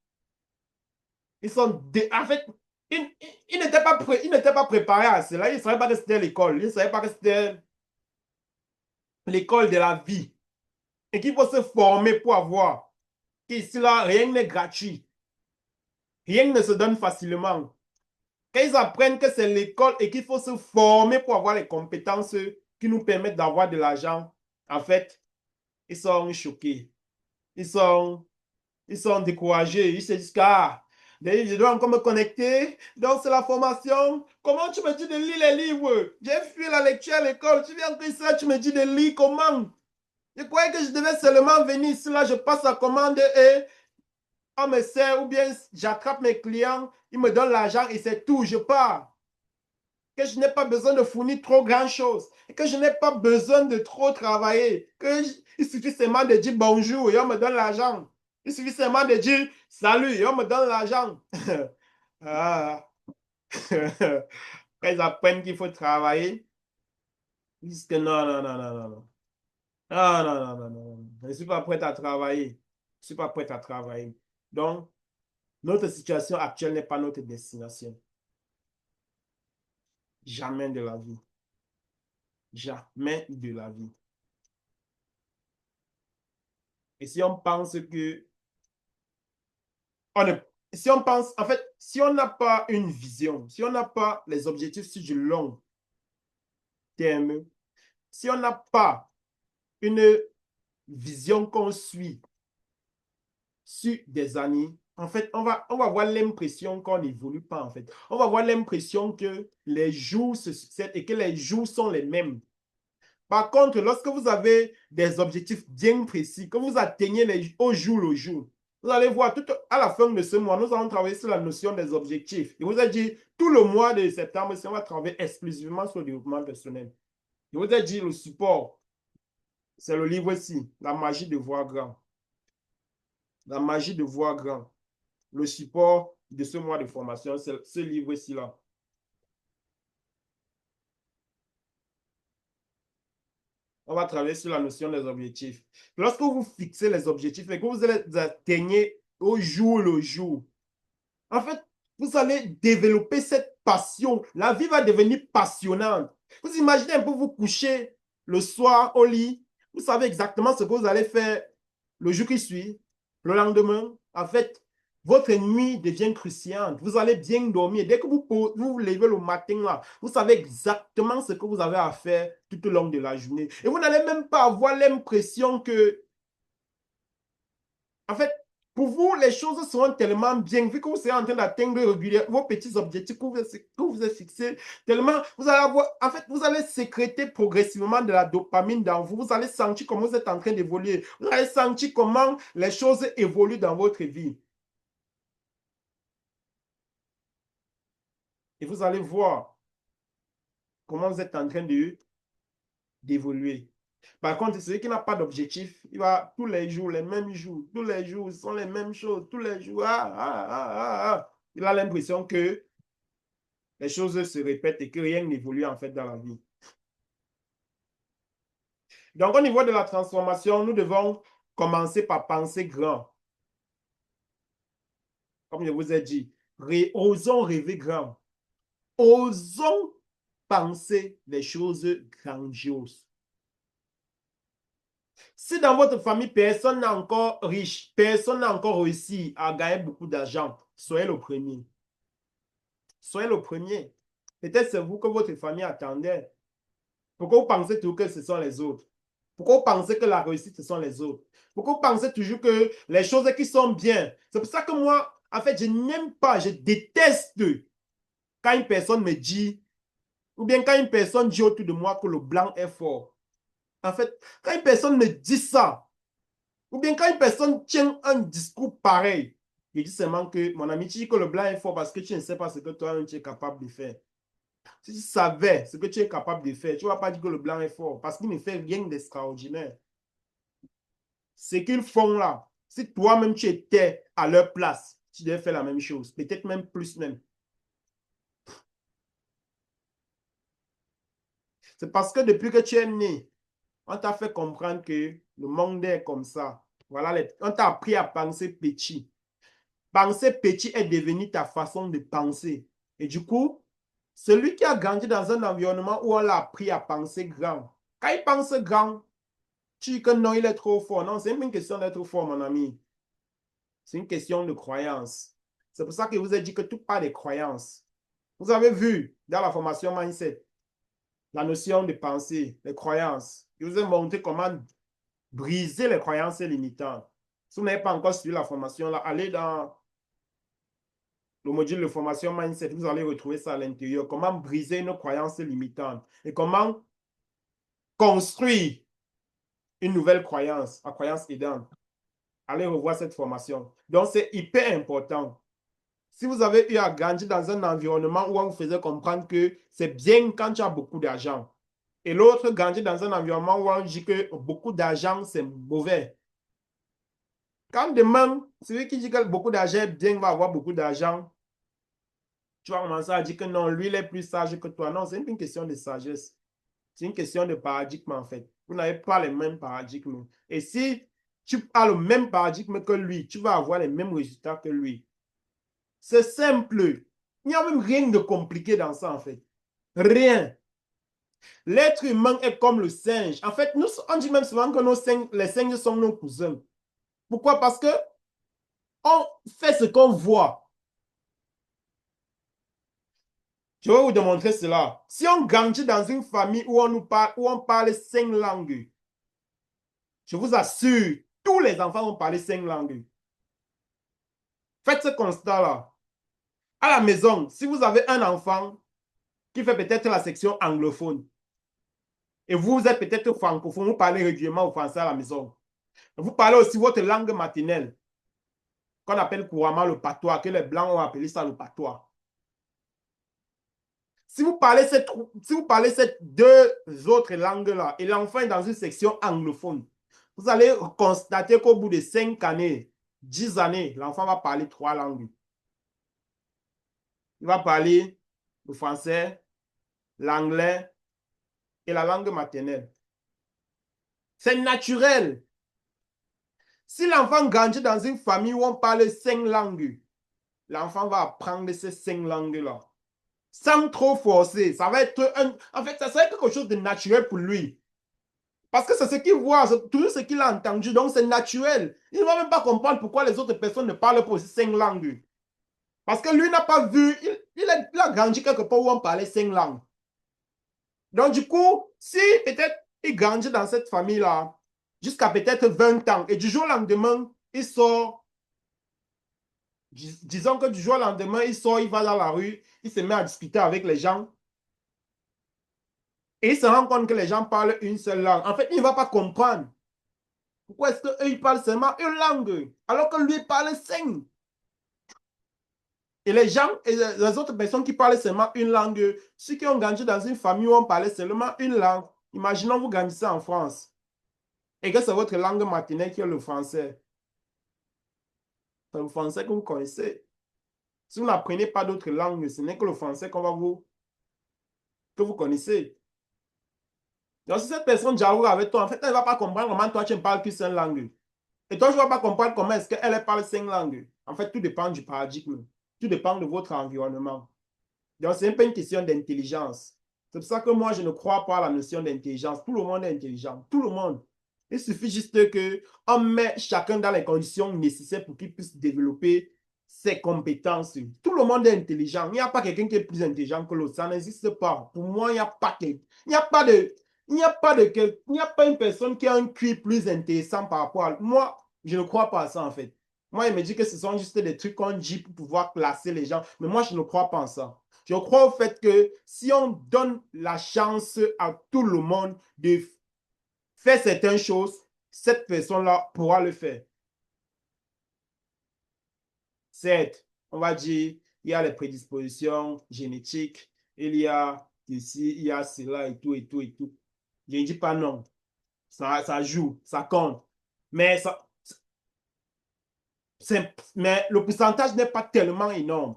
En fait, ils n'étaient pas préparés à cela. Ils ne savaient pas que c'était l'école. Ils ne savaient pas que c'était l'école de la vie. Et qu'il faut se former pour avoir. Qu'ici, là, rien n'est gratuit. Rien ne se donne facilement. Quand ils apprennent que c'est l'école et qu'il faut se former pour avoir les compétences qui nous permettent d'avoir de l'argent, en fait, ils sont choqués. Ils sont, ils sont découragés. Ils se disent, ah, je dois encore me connecter. Donc, c'est la formation. Comment tu me dis de lire les livres? J'ai fui la lecture à l'école. Tu viens encore ici, là, tu me dis de lire comment? Je croyais que je devais seulement venir ici, là, je passe la commande et on me sert ou bien j'attrape mes clients, ils me donnent l'argent et c'est tout, je pars. Que je n'ai pas besoin de fournir trop grand-chose, et que je n'ai pas besoin de trop travailler, il suffit seulement de dire bonjour et on me donne l'argent. Il suffit seulement de dire salut et on me donne l'argent. Ah. Quand ils apprennent qu'il faut travailler, ils disent que non, non, non, non, non, non. Ah, non, non, non, non, non. Je ne suis pas prêt à travailler. Je ne suis pas prêt à travailler. Donc, notre situation actuelle n'est pas notre destination. Jamais de la vie. Jamais de la vie. Et si on pense que... si on pense... En fait, si on n'a pas une vision, si on n'a pas les objectifs sur du long terme, si on n'a pas une vision qu'on suit sur des années, en fait, on va avoir l'impression qu'on n'évolue pas, en fait. On va avoir l'impression que les jours se succèdent et que les jours sont les mêmes. Par contre, lorsque vous avez des objectifs bien précis, que vous atteignez au jour le jour, vous allez voir, tout à la fin de ce mois, nous allons travailler sur la notion des objectifs. Je vous ai dit, tout le mois de septembre, on va travailler exclusivement sur le développement personnel. Je vous ai dit, le support, c'est le livre-ci, La magie de voir grand. La magie de voir grand. Le support de ce mois de formation, c'est ce livre-ci là. On va travailler sur la notion des objectifs. Lorsque vous fixez les objectifs et que vous les atteignez au jour le jour, en fait, vous allez développer cette passion. La vie va devenir passionnante. Vous imaginez un peu vous coucher le soir au lit. Vous savez exactement ce que vous allez faire le jour qui suit, le lendemain. En fait, votre nuit devient cruciante. Vous allez bien dormir. Dès que vous vous levez le matin, là, vous savez exactement ce que vous avez à faire tout au long de la journée. Et vous n'allez même pas avoir l'impression que, en fait, pour vous, les choses seront tellement bien, vu que vous serez en train d'atteindre régulièrement vos petits objectifs que vous avez fixés, tellement, vous allez avoir, en fait, vous allez sécréter progressivement de la dopamine dans vous. Vous allez sentir comment vous êtes en train d'évoluer. Vous allez sentir comment les choses évoluent dans votre vie. Et vous allez voir comment vous êtes en train d'évoluer. Par contre, celui qui n'a pas d'objectif, il va tous les jours, les mêmes jours, tous les jours, ce sont les mêmes choses, tous les jours. Il a l'impression que les choses se répètent et que rien n'évolue en fait dans la vie. Donc, au niveau de la transformation, nous devons commencer par penser grand. Comme je vous ai dit, osons rêver grand. Osons penser les choses grandioses. Si dans votre famille, personne n'est encore riche, personne n'a encore réussi à gagner beaucoup d'argent, soyez le premier. Soyez le premier. Peut-être c'est vous que votre famille attendait. Pourquoi vous pensez toujours que ce sont les autres? Pourquoi vous pensez que la réussite, ce sont les autres? Pourquoi vous pensez toujours que les choses qui sont bien? C'est pour ça que moi, en fait, je n'aime pas, je déteste quand une personne me dit, ou bien quand une personne dit autour de moi que le blanc est fort. En fait, quand une personne me dit ça, ou bien quand une personne tient un discours pareil, je dis seulement que mon ami, tu dis que le blanc est fort parce que tu ne sais pas ce que toi tu es capable de faire. Si tu savais ce que tu es capable de faire, tu ne vas pas dire que le blanc est fort parce qu'il ne fait rien d'extraordinaire. ce qu'ils font là, si toi-même tu étais à leur place, tu devais faire la même chose, peut-être même plus même. C'est parce que depuis que tu es né, on t'a fait comprendre que le monde est comme ça. Voilà, on t'a appris à penser petit. Penser petit est devenu ta façon de penser. Et du coup, celui qui a grandi dans un environnement où on l'a appris à penser grand, quand il pense grand, tu dis que non, il est trop fort. Non, c'est même une question d'être fort, mon ami. C'est une question de croyance. C'est pour ça que je vous ai dit que tout part des croyances. Vous avez vu dans la formation Mindset, la notion de pensée, les croyances. Je vous ai montré comment briser les croyances limitantes. Si vous n'avez pas encore suivi la formation, là, allez dans le module de formation Mindset, vous allez retrouver ça à l'intérieur. Comment briser nos croyances limitantes et comment construire une nouvelle croyance, la croyance aidante. Allez revoir cette formation. Donc, c'est hyper important. Si vous avez eu à grandir dans un environnement où on vous faisait comprendre que c'est bien quand tu as beaucoup d'argent, et l'autre grandir dans un environnement où on dit que beaucoup d'argent, c'est mauvais. Quand demain, celui qui dit que beaucoup d'argent est bien, va avoir beaucoup d'argent, tu vas commencer à dire que non, lui, il est plus sage que toi. Non, c'est une question de sagesse. C'est une question de paradigme, en fait. Vous n'avez pas les mêmes paradigmes. Et si tu as le même paradigme que lui, tu vas avoir les mêmes résultats que lui. C'est simple. Il n'y a même rien de compliqué dans ça, en fait. Rien. L'être humain est comme le singe. En fait, nous, on dit même souvent que les singes sont nos cousins. Pourquoi? Parce que on fait ce qu'on voit. Je vais vous démontrer cela. Si on grandit dans une famille où on parle 5 langues, je vous assure, tous les enfants vont parler 5 langues. Faites ce constat-là. À la maison, si vous avez un enfant qui fait peut-être la section anglophone, et vous êtes peut-être francophone, vous parlez régulièrement au français à la maison. Vous parlez aussi votre langue maternelle, qu'on appelle couramment le patois, que les Blancs ont appelé ça le patois. Si vous parlez ces 2 autres langues-là, et l'enfant est dans une section anglophone, vous allez constater qu'au bout de 5 années, 10 années, l'enfant va parler 3 langues. Il va parler le français, l'anglais et la langue maternelle. C'est naturel. Si l'enfant grandit dans une famille où on parle 5 langues, l'enfant va apprendre ces 5 langues-là. Sans trop forcer. Ça va être en fait, ça serait quelque chose de naturel pour lui. Parce que c'est ce qu'il voit, c'est tout ce qu'il a entendu, donc c'est naturel. Il ne va même pas comprendre pourquoi les autres personnes ne parlent pas aussi 5 langues. Parce que lui n'a pas vu, il a grandi quelque part où on parlait 5 langues. Donc du coup, si peut-être il grandit dans cette famille-là, jusqu'à peut-être 20 ans, et du jour au lendemain, il sort, disons que du jour au lendemain, il sort, il va dans la rue, il se met à discuter avec les gens, et il se rend compte que les gens parlent une seule langue. En fait, il ne va pas comprendre. Pourquoi est-ce qu'eux, ils parlent seulement une langue, alors que lui, il parle 5? Et les gens, et les autres personnes qui parlent seulement une langue, ceux qui ont grandi dans une famille où on parlait seulement une langue, imaginons vous grandissez en France, et que c'est votre langue maternelle qui est le français. C'est le français que vous connaissez. Si vous n'apprenez pas d'autres langues, ce n'est que le français que vous connaissez. Donc, si cette personne dialogue avec toi, en fait, elle ne va pas comprendre comment toi, tu ne parles que 5 langues. Et toi, je ne vas pas comprendre comment est-ce qu'elle parle 5 langues. En fait, tout dépend du paradigme. Tout dépend de votre environnement. Donc, c'est un peu une question d'intelligence. C'est pour ça que moi, je ne crois pas à la notion d'intelligence. Tout le monde est intelligent. Tout le monde. Il suffit juste qu'on met chacun dans les conditions nécessaires pour qu'il puisse développer ses compétences. Tout le monde est intelligent. Il n'y a pas quelqu'un qui est plus intelligent que l'autre. Ça n'existe pas. Pour moi, il n'y a pas il n'y a pas de, il n'y a pas de, il n'y a pas une personne qui a un QI plus intéressant par rapport à moi. Je ne crois pas à ça, en fait. Moi, il me dit que ce sont juste des trucs qu'on dit pour pouvoir classer les gens. Mais moi, je ne crois pas en ça. Je crois au fait que si on donne la chance à tout le monde de faire certaines choses, cette personne-là pourra le faire. Certes, on va dire, il y a les prédispositions génétiques, il y a ici, il y a cela et tout, et tout, et tout. Je ne dis pas non. Ça joue, ça compte. Mais, mais le pourcentage n'est pas tellement énorme.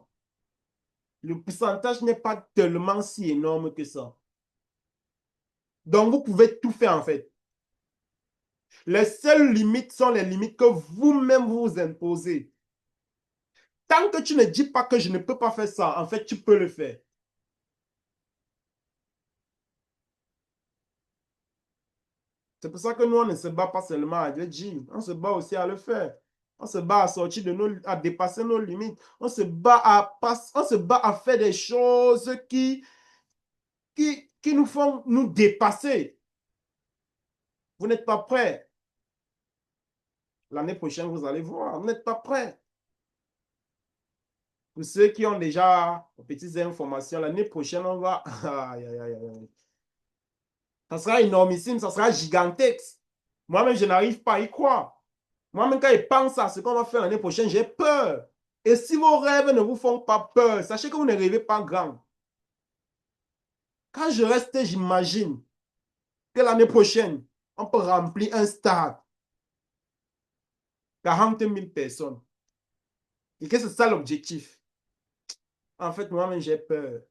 Le pourcentage n'est pas tellement si énorme que ça. Donc, vous pouvez tout faire en fait. Les seules limites sont les limites que vous-même vous imposez. Tant que tu ne dis pas que je ne peux pas faire ça, en fait, tu peux le faire. C'est pour ça que nous, on ne se bat pas seulement à le dire. On se bat aussi à le faire. On se bat à sortir de à dépasser nos limites. On se bat on se bat à faire des choses qui nous font nous dépasser. Vous n'êtes pas prêts. L'année prochaine, vous allez voir. Vous n'êtes pas prêts. Pour ceux qui ont déjà des petites informations, l'année prochaine, on va... Aïe, aïe, aïe, aïe. Ça sera énormissime, ça sera gigantesque. Moi-même, je n'arrive pas à y croire. Moi-même, quand je pense à ce qu'on va faire l'année prochaine, j'ai peur. Et si vos rêves ne vous font pas peur, sachez que vous ne rêvez pas grand. Quand je reste, j'imagine que l'année prochaine, on peut remplir un stade. 40 000 personnes. Et que c'est ça l'objectif. En fait, moi-même, j'ai peur.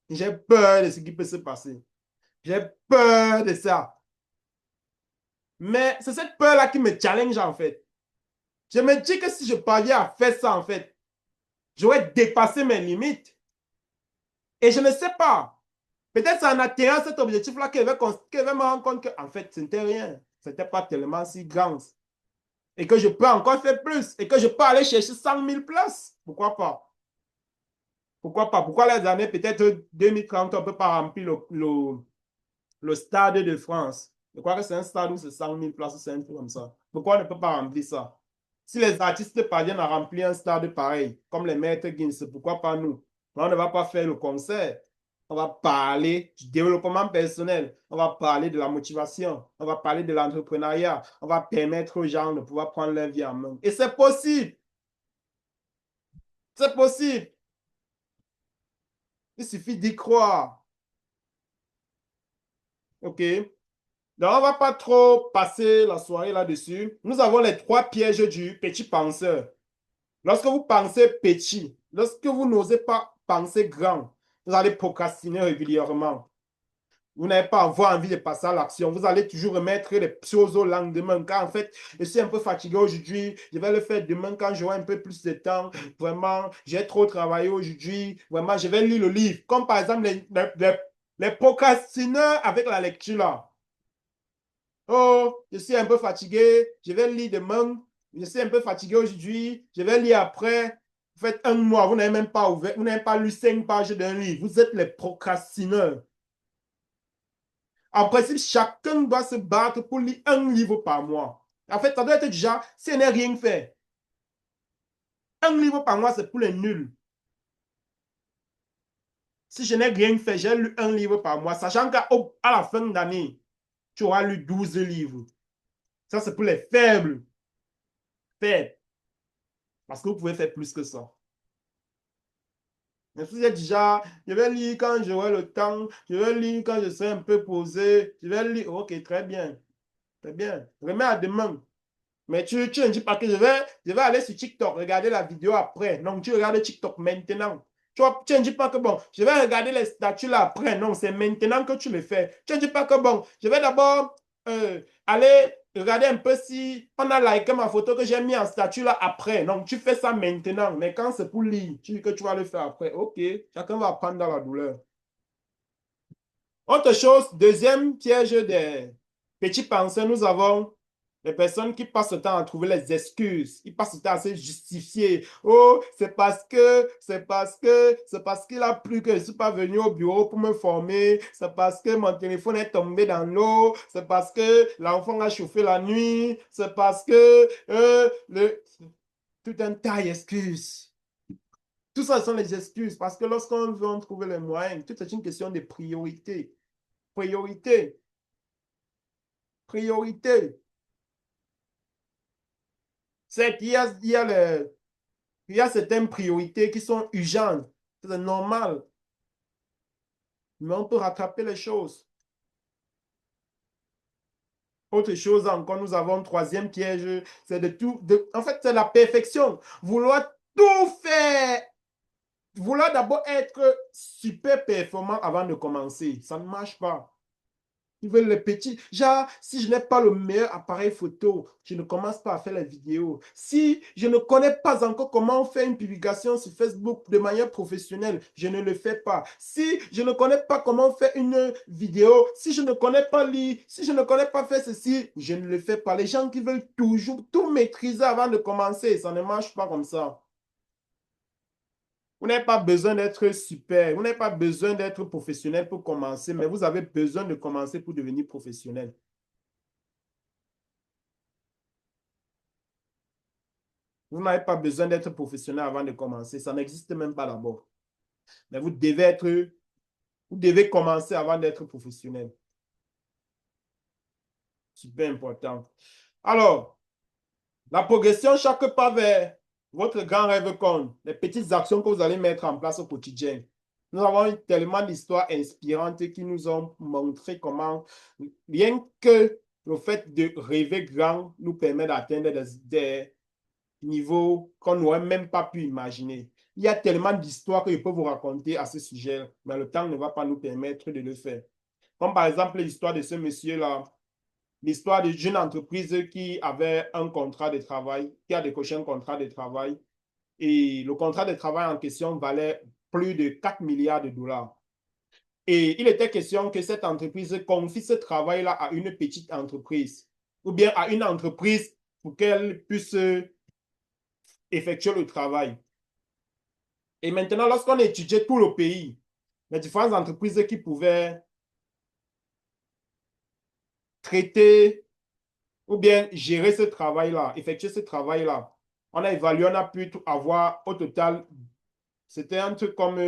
J'ai peur de ce qui peut se passer. J'ai peur de ça. Mais c'est cette peur-là qui me challenge, en fait. Je me dis que si je parviens à faire ça, en fait, j'aurais dépassé mes limites. Et je ne sais pas. Peut-être c'est en atteignant cet objectif-là que je vais me rendre compte que, en fait, ce n'était rien. Ce n'était pas tellement si grand. Et que je peux encore faire plus. Et que je peux aller chercher 100 000 places. Pourquoi pas? Pourquoi pas? Pourquoi les années, peut-être 2030, on ne peut pas remplir le Stade de France? Je crois que c'est un stade où c'est 100 000 places, c'est un truc comme ça. Pourquoi on ne peut pas remplir ça? Si les artistes parviennent à remplir un stade pareil, comme les Maîtres Gims, pourquoi pas nous? On ne va pas faire le concert. On va parler du développement personnel. On va parler de la motivation. On va parler de l'entrepreneuriat. On va permettre aux gens de pouvoir prendre leur vie en main. Et c'est possible. C'est possible. Il suffit d'y croire. OK? Donc, on ne va pas trop passer la soirée là-dessus. Nous avons les 3 pièges du petit penseur. Lorsque vous pensez petit, lorsque vous n'osez pas penser grand, vous allez procrastiner régulièrement. Vous n'allez pas avoir envie de passer à l'action. Vous allez toujours remettre les choses au lendemain. Car en fait, je suis un peu fatigué aujourd'hui. Je vais le faire demain quand j'aurai un peu plus de temps. Vraiment, j'ai trop travaillé aujourd'hui. Vraiment, je vais lire le livre. Comme par exemple les procrastineurs avec la lecture là. Oh, je suis un peu fatigué, je vais lire demain. Je suis un peu fatigué aujourd'hui, je vais lire après. Vous faites un mois, vous n'avez même pas ouvert, vous n'avez pas lu 5 pages d'un livre. Vous êtes les procrastineurs. En principe, chacun doit se battre pour lire un livre par mois. En fait, ça doit être déjà, si on n'est rien fait. Un livre par mois, c'est pour les nuls. Si je n'ai rien fait, j'ai lu un livre par mois, sachant qu'à la fin d'année, tu auras lu 12 livres. Ça, c'est pour les faibles. Faibles. Parce que vous pouvez faire plus que ça. Mais si j'ai déjà, je vais lire quand j'aurai le temps, je vais lire quand je serai un peu posé, je vais lire. Ok, très bien. Très bien. Remets à demain. Mais tu ne dis pas que je vais aller sur TikTok, regarder la vidéo après. Non, tu regardes TikTok maintenant. Tu ne dis pas que bon, je vais regarder les statuts là après. Non, c'est maintenant que tu le fais. Tu ne dis pas que bon, je vais d'abord aller regarder un peu si on a liké ma photo que j'ai mis en statut là après. Non, tu fais ça maintenant. Mais quand c'est pour lire, tu dis que tu vas le faire après. Ok, chacun va apprendre dans la douleur. Autre chose, deuxième piège des petits penseurs, nous avons les personnes qui passent le temps à trouver les excuses. Ils passent le temps à se justifier. Oh, c'est parce qu'il a plu que je ne suis pas venu au bureau pour me former. C'est parce que mon téléphone est tombé dans l'eau. C'est parce que l'enfant a chauffé la nuit. C'est parce que tout un tas d'excuses. Tout ça sont les excuses parce que lorsqu'on veut en trouver les moyens, tout est une question de priorité. Priorité. Priorité. C'est qu'il y a, il y a certaines priorités qui sont urgentes. C'est normal. Mais on peut rattraper les choses. Autre chose encore, nous avons troisième piège, c'est en fait, c'est la perfection. Vouloir tout faire. Vouloir d'abord être super performant avant de commencer. Ça ne marche pas. Ils veulent les petits. Genre, si je n'ai pas le meilleur appareil photo, je ne commence pas à faire les vidéos. Si je ne connais pas encore comment faire une publication sur Facebook de manière professionnelle, je ne le fais pas. Si je ne connais pas comment faire une vidéo, si je ne connais pas lire, si je ne connais pas faire ceci, je ne le fais pas. Les gens qui veulent toujours tout maîtriser avant de commencer, ça ne marche pas comme ça. Vous n'avez pas besoin d'être super, vous n'avez pas besoin d'être professionnel pour commencer, mais vous avez besoin de commencer pour devenir professionnel. Vous n'avez pas besoin d'être professionnel avant de commencer. Ça n'existe même pas d'abord. Mais vous devez commencer avant d'être professionnel. Super important. Alors, la progression chaque pas vers votre grand rêve compte. Les petites actions que vous allez mettre en place au quotidien. Nous avons eu tellement d'histoires inspirantes qui nous ont montré comment, rien que le fait de rêver grand nous permet d'atteindre des niveau qu'on n'aurait même pas pu imaginer. Il y a tellement d'histoires que je peux vous raconter à ce sujet, mais le temps ne va pas nous permettre de le faire. Comme par exemple l'histoire de ce monsieur-là, l'histoire d'une jeune entreprise qui avait un contrat de travail, qui a décoché un contrat de travail, et le contrat de travail en question valait plus de 4 milliards de dollars. Et il était question que cette entreprise confie ce travail-là à une petite entreprise, ou bien à une entreprise pour qu'elle puisse effectuer le travail. Et maintenant, lorsqu'on étudiait tout le pays, les différentes entreprises qui pouvaient traiter ou bien gérer ce travail-là, effectuer ce travail-là, on a évalué, on a pu avoir au total, c'était un truc comme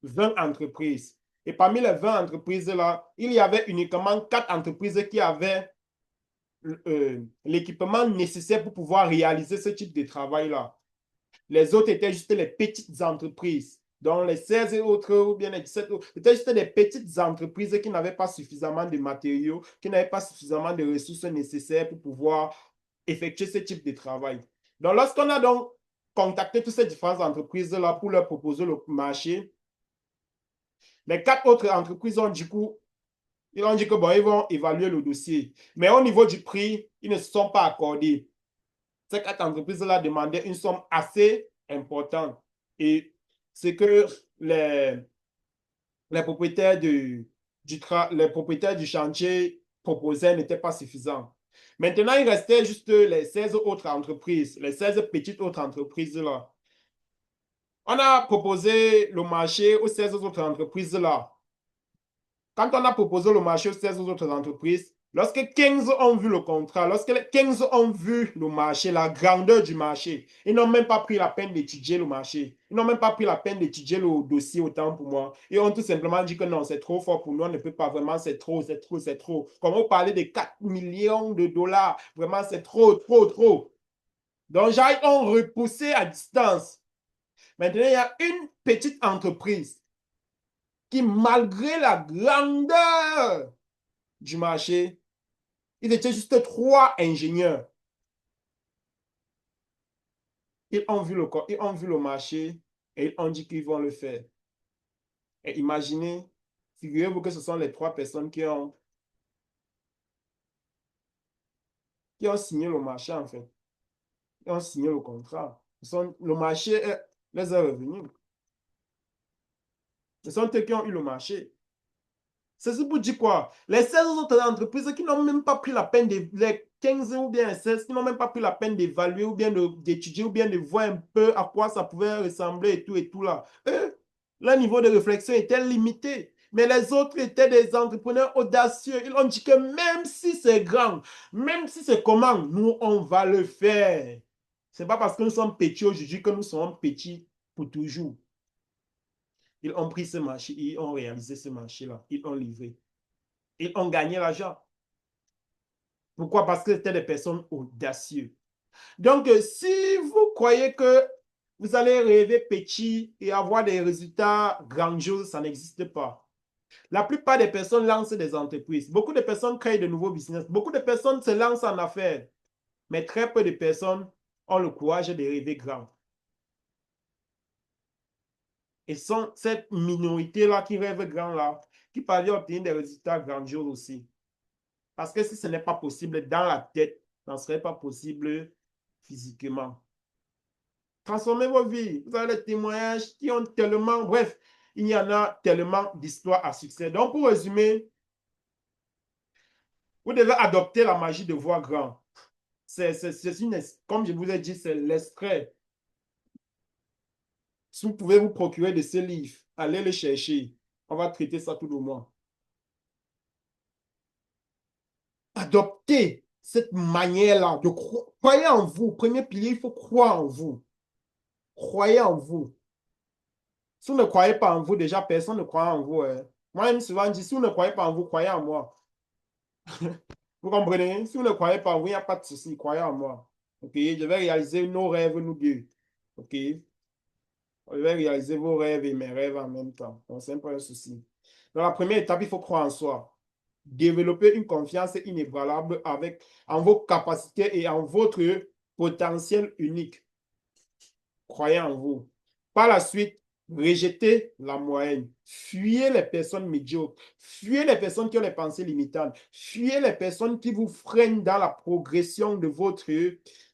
20 entreprises. Et parmi les 20 entreprises-là, il y avait uniquement 4 entreprises qui avaient l'équipement nécessaire pour pouvoir réaliser ce type de travail-là. Les autres étaient juste les petites entreprises. Donc, les 16 et autres, ou bien les 17 autres, c'était juste des petites entreprises qui n'avaient pas suffisamment de matériaux, qui n'avaient pas suffisamment de ressources nécessaires pour pouvoir effectuer ce type de travail. Donc, lorsqu'on a donc contacté toutes ces différentes entreprises-là pour leur proposer le marché, les 4 autres entreprises ont du coup, ils ont dit que bon, ils vont évaluer le dossier. Mais au niveau du prix, ils ne se sont pas accordés. Ces 4 entreprises-là demandaient une somme assez importante. Et c'est que les propriétaires les propriétaires du chantier proposaient n'étaient pas suffisants. Maintenant, il restait juste les 16 autres entreprises, les 16 petites autres entreprises-là. On a proposé le marché aux 16 autres entreprises-là. Quand on a proposé le marché aux 16 autres entreprises, lorsque 15 ont vu le contrat, lorsque les 15 ont vu le marché, la grandeur du marché, ils n'ont même pas pris la peine d'étudier le marché. Ils n'ont même pas pris la peine d'étudier le dossier autant pour moi. Ils ont tout simplement dit que non, c'est trop fort pour nous, on ne peut pas vraiment, c'est trop, c'est trop, c'est trop. Comme on parlait de 4 millions de dollars, vraiment c'est trop, trop, trop. Donc, ils ont repoussé à distance. Maintenant, il y a une petite entreprise qui, malgré la grandeur du marché, ils étaient juste 3 ingénieurs. Ils ont vu le marché et ils ont dit qu'ils vont le faire. Et imaginez, figurez-vous que ce sont les 3 personnes qui ont signé le marché, en fait. Ils ont signé le contrat. Le marché les est revenu. Ce sont eux qui ont eu le marché. C'est ce pour dire quoi? Les 16 autres entreprises qui n'ont même pas pris la peine de les 15 ou bien les 16 qui n'ont même pas pris la peine d'évaluer ou bien d'étudier ou bien de voir un peu à quoi ça pouvait ressembler et tout là. Eux, leur niveau de réflexion était limité. Mais les autres étaient des entrepreneurs audacieux. Ils ont dit que même si c'est grand, même si c'est comment, nous, on va le faire. Ce n'est pas parce que nous sommes petits aujourd'hui que nous serons petits pour toujours. Ils ont pris ce marché, ils ont réalisé ce marché-là, ils ont livré. Ils ont gagné l'argent. Pourquoi? Parce que c'était des personnes audacieuses. Donc, si vous croyez que vous allez rêver petit et avoir des résultats grandioses, ça n'existe pas. La plupart des personnes lancent des entreprises. Beaucoup de personnes créent de nouveaux business. Beaucoup de personnes se lancent en affaires. Mais très peu de personnes ont le courage de rêver grand. Et sont cette minorité-là qui rêve grand là, qui parvient à obtenir des résultats grandioses aussi. Parce que si ce n'est pas possible dans la tête, ça ne serait pas possible physiquement. Transformez vos vies. Vous avez des témoignages qui ont tellement... Bref, il y en a tellement d'histoires à succès. Donc, pour résumer, vous devez adopter la magie de voir grand. Comme je vous ai dit, c'est l'extrait. Si vous pouvez vous procurer de ces livres, allez les chercher. On va traiter ça tout le mois. Adoptez cette manière-là de croyez en vous. Premier pilier, il faut croire en vous. Croyez en vous. Si vous ne croyez pas en vous, déjà, personne ne croit en vous. Hein. Moi-même, souvent, je dis, si vous ne croyez pas en vous, croyez en moi. Vous comprenez? Si vous ne croyez pas en vous, il n'y a pas de souci. Croyez en moi. OK? Je vais réaliser nos rêves, nous deux. OK? Je vais réaliser vos rêves et mes rêves en même temps. Donc, c'est pas un souci. Dans la première étape, il faut croire en soi. Développer une confiance inébranlable en vos capacités et en votre potentiel unique. Croyez en vous. Par la suite, rejetez la moyenne. Fuyez les personnes médiocres. Fuyez les personnes qui ont les pensées limitantes. Fuyez les personnes qui vous freinent dans la progression de votre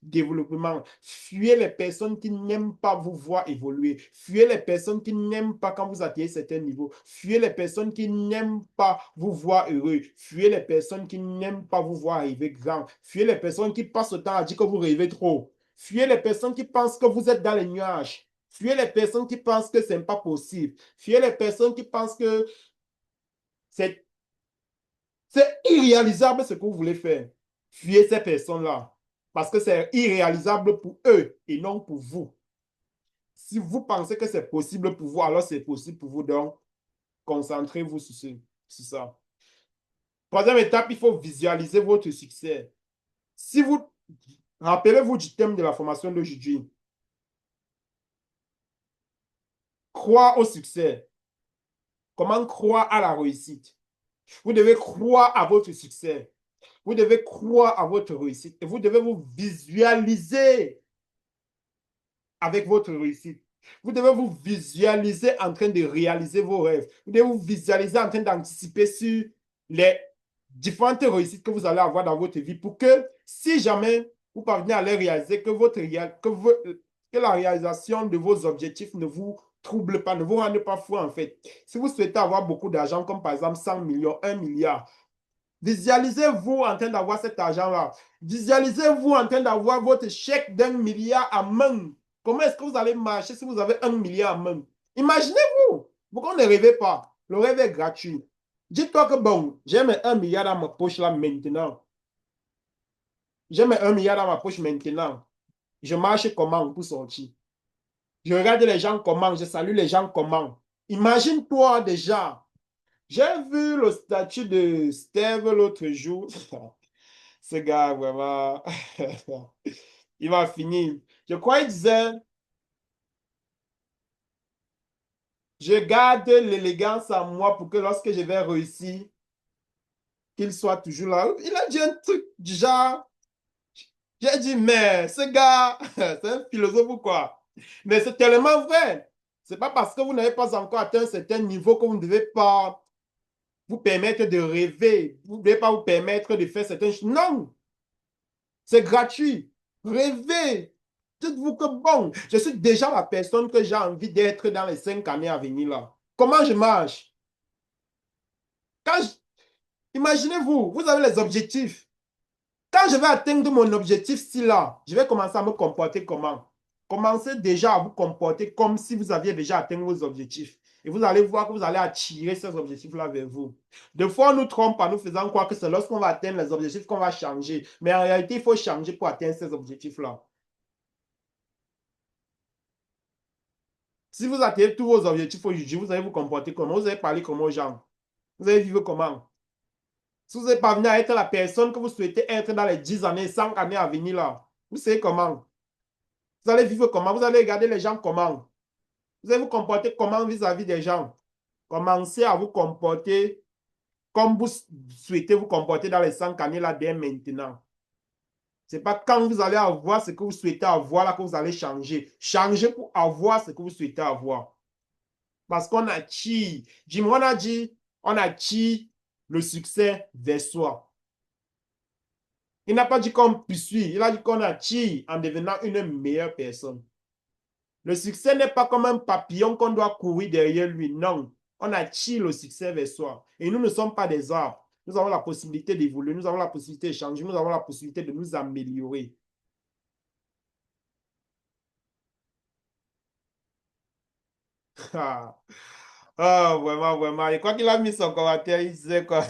développement. Fuyez les personnes qui n'aiment pas vous voir évoluer. Fuyez les personnes qui n'aiment pas quand vous atteignez certains niveaux. Fuyez les personnes qui n'aiment pas vous voir heureux. Fuyez les personnes qui n'aiment pas vous voir arriver grand. Fuyez les personnes qui passent le temps à dire que vous rêvez trop. Fuyez les personnes qui pensent que vous êtes dans les nuages. Fuyez les personnes qui pensent que ce n'est pas possible. Fuyez les personnes qui pensent que c'est irréalisable ce que vous voulez faire. Fuyez ces personnes-là. Parce que c'est irréalisable pour eux et non pour vous. Si vous pensez que c'est possible pour vous, alors c'est possible pour vous. Donc, concentrez-vous sur ça. Troisième étape, il faut visualiser votre succès. Si vous rappelez-vous du thème de la formation d'aujourd'hui. Croire au succès. Comment croire à la réussite? Vous devez croire à votre succès. Vous devez croire à votre réussite. Et vous devez vous visualiser avec votre réussite. Vous devez vous visualiser en train de réaliser vos rêves. Vous devez vous visualiser en train d'anticiper sur les différentes réussites que vous allez avoir dans votre vie pour que si jamais vous parvenez à les réaliser, que la réalisation de vos objectifs ne vous trouble pas, ne vous rende pas fou en fait. Si vous souhaitez avoir beaucoup d'argent, comme par exemple 100 millions, 1 milliard, visualisez-vous en train d'avoir cet argent-là. Visualisez-vous en train d'avoir votre chèque d'1 milliard à main. Comment est-ce que vous allez marcher si vous avez 1 milliard à main? Imaginez-vous. Pourquoi ne rêvez pas? Le rêve est gratuit. Dites-toi que bon, j'ai mes 1 milliard dans ma poche là maintenant. J'ai mes 1 milliard dans ma poche maintenant. Je marche comment pour sortir? Je regarde les gens comment, je salue les gens comment. Imagine-toi déjà. J'ai vu le statut de Steve l'autre jour. Ce gars, vraiment, il va finir. Je crois qu'il disait, je garde l'élégance en moi pour que lorsque je vais réussir, qu'il soit toujours là. Il a dit un truc du genre, j'ai dit, mais ce gars, c'est un philosophe ou quoi? Mais c'est tellement vrai. C'est pas parce que vous n'avez pas encore atteint un certain niveau que vous ne devez pas vous permettre de rêver. Vous ne devez pas vous permettre de faire certaines choses. Non! C'est gratuit. Rêvez. Dites-vous que bon, je suis déjà la personne que j'ai envie d'être dans les 5 années à venir là. Comment je marche? Quand je... Imaginez-vous, vous avez les objectifs. Quand je vais atteindre mon objectif-ci là, je vais commencer à me comporter comment? Commencez déjà à vous comporter comme si vous aviez déjà atteint vos objectifs. Et vous allez voir que vous allez attirer ces objectifs-là vers vous. Des fois, on nous trompe en nous faisant croire que c'est lorsqu'on va atteindre les objectifs qu'on va changer. Mais en réalité, il faut changer pour atteindre ces objectifs-là. Si vous atteignez tous vos objectifs aujourd'hui, vous allez vous comporter comment? Vous allez parler comment aux gens? Vous allez vivre comment? Si vous n'êtes pas venu à être la personne que vous souhaitez être dans les 10 années, 100 années à venir là, vous savez comment? Vous allez vivre comment? Vous allez regarder les gens comment? Vous allez vous comporter comment vis-à-vis des gens? Commencez à vous comporter comme vous souhaitez vous comporter dans les 100 années là dès maintenant. Ce n'est pas quand vous allez avoir ce que vous souhaitez avoir là que vous allez changer. Changez pour avoir ce que vous souhaitez avoir. Parce qu'on attire, Jim Rohn a dit, on attire le succès vers soi. Il n'a pas dit qu'on poursuit, il a dit qu'on attire en devenant une meilleure personne. Le succès n'est pas comme un papillon qu'on doit courir derrière lui. Non, on attire le succès vers soi. Et nous ne sommes pas des arbres. Nous avons la possibilité d'évoluer, nous avons la possibilité de changer, nous avons la possibilité de nous améliorer. Ah, ah, vraiment, vraiment. Et quoi qu'il a mis son commentaire, il disait quoi?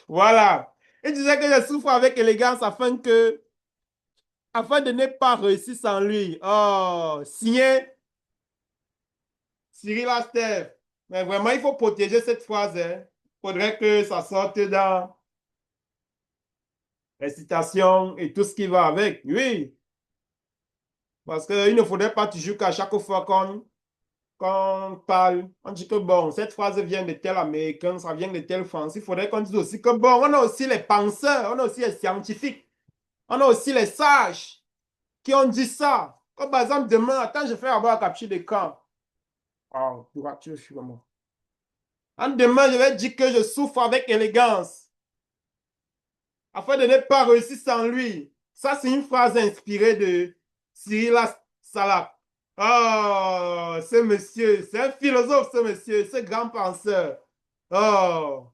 Voilà. Il disait que je souffre avec élégance afin de ne pas réussir sans lui. Oh, signé Cyril Astève. Mais vraiment, il faut protéger cette phrase. Il faudrait que ça sorte dans les citations et tout ce qui va avec. Oui, parce qu'il ne faudrait pas toujours qu'à chaque fois qu'on parle, on dit que bon, cette phrase vient de tel Américain, ça vient de tel Français. Il faudrait qu'on dise aussi que bon, on a aussi les penseurs, on a aussi les scientifiques, on a aussi les sages qui ont dit ça. Comme par exemple, demain, attends, je fais avoir la capture d'écran. Oh, je suis vraiment. En demain, je vais dire que je souffre avec élégance afin de ne pas réussir sans lui. Ça, c'est une phrase inspirée de Cyril Salak. Oh, ce monsieur, c'est un philosophe, ce monsieur, ce grand penseur. Oh,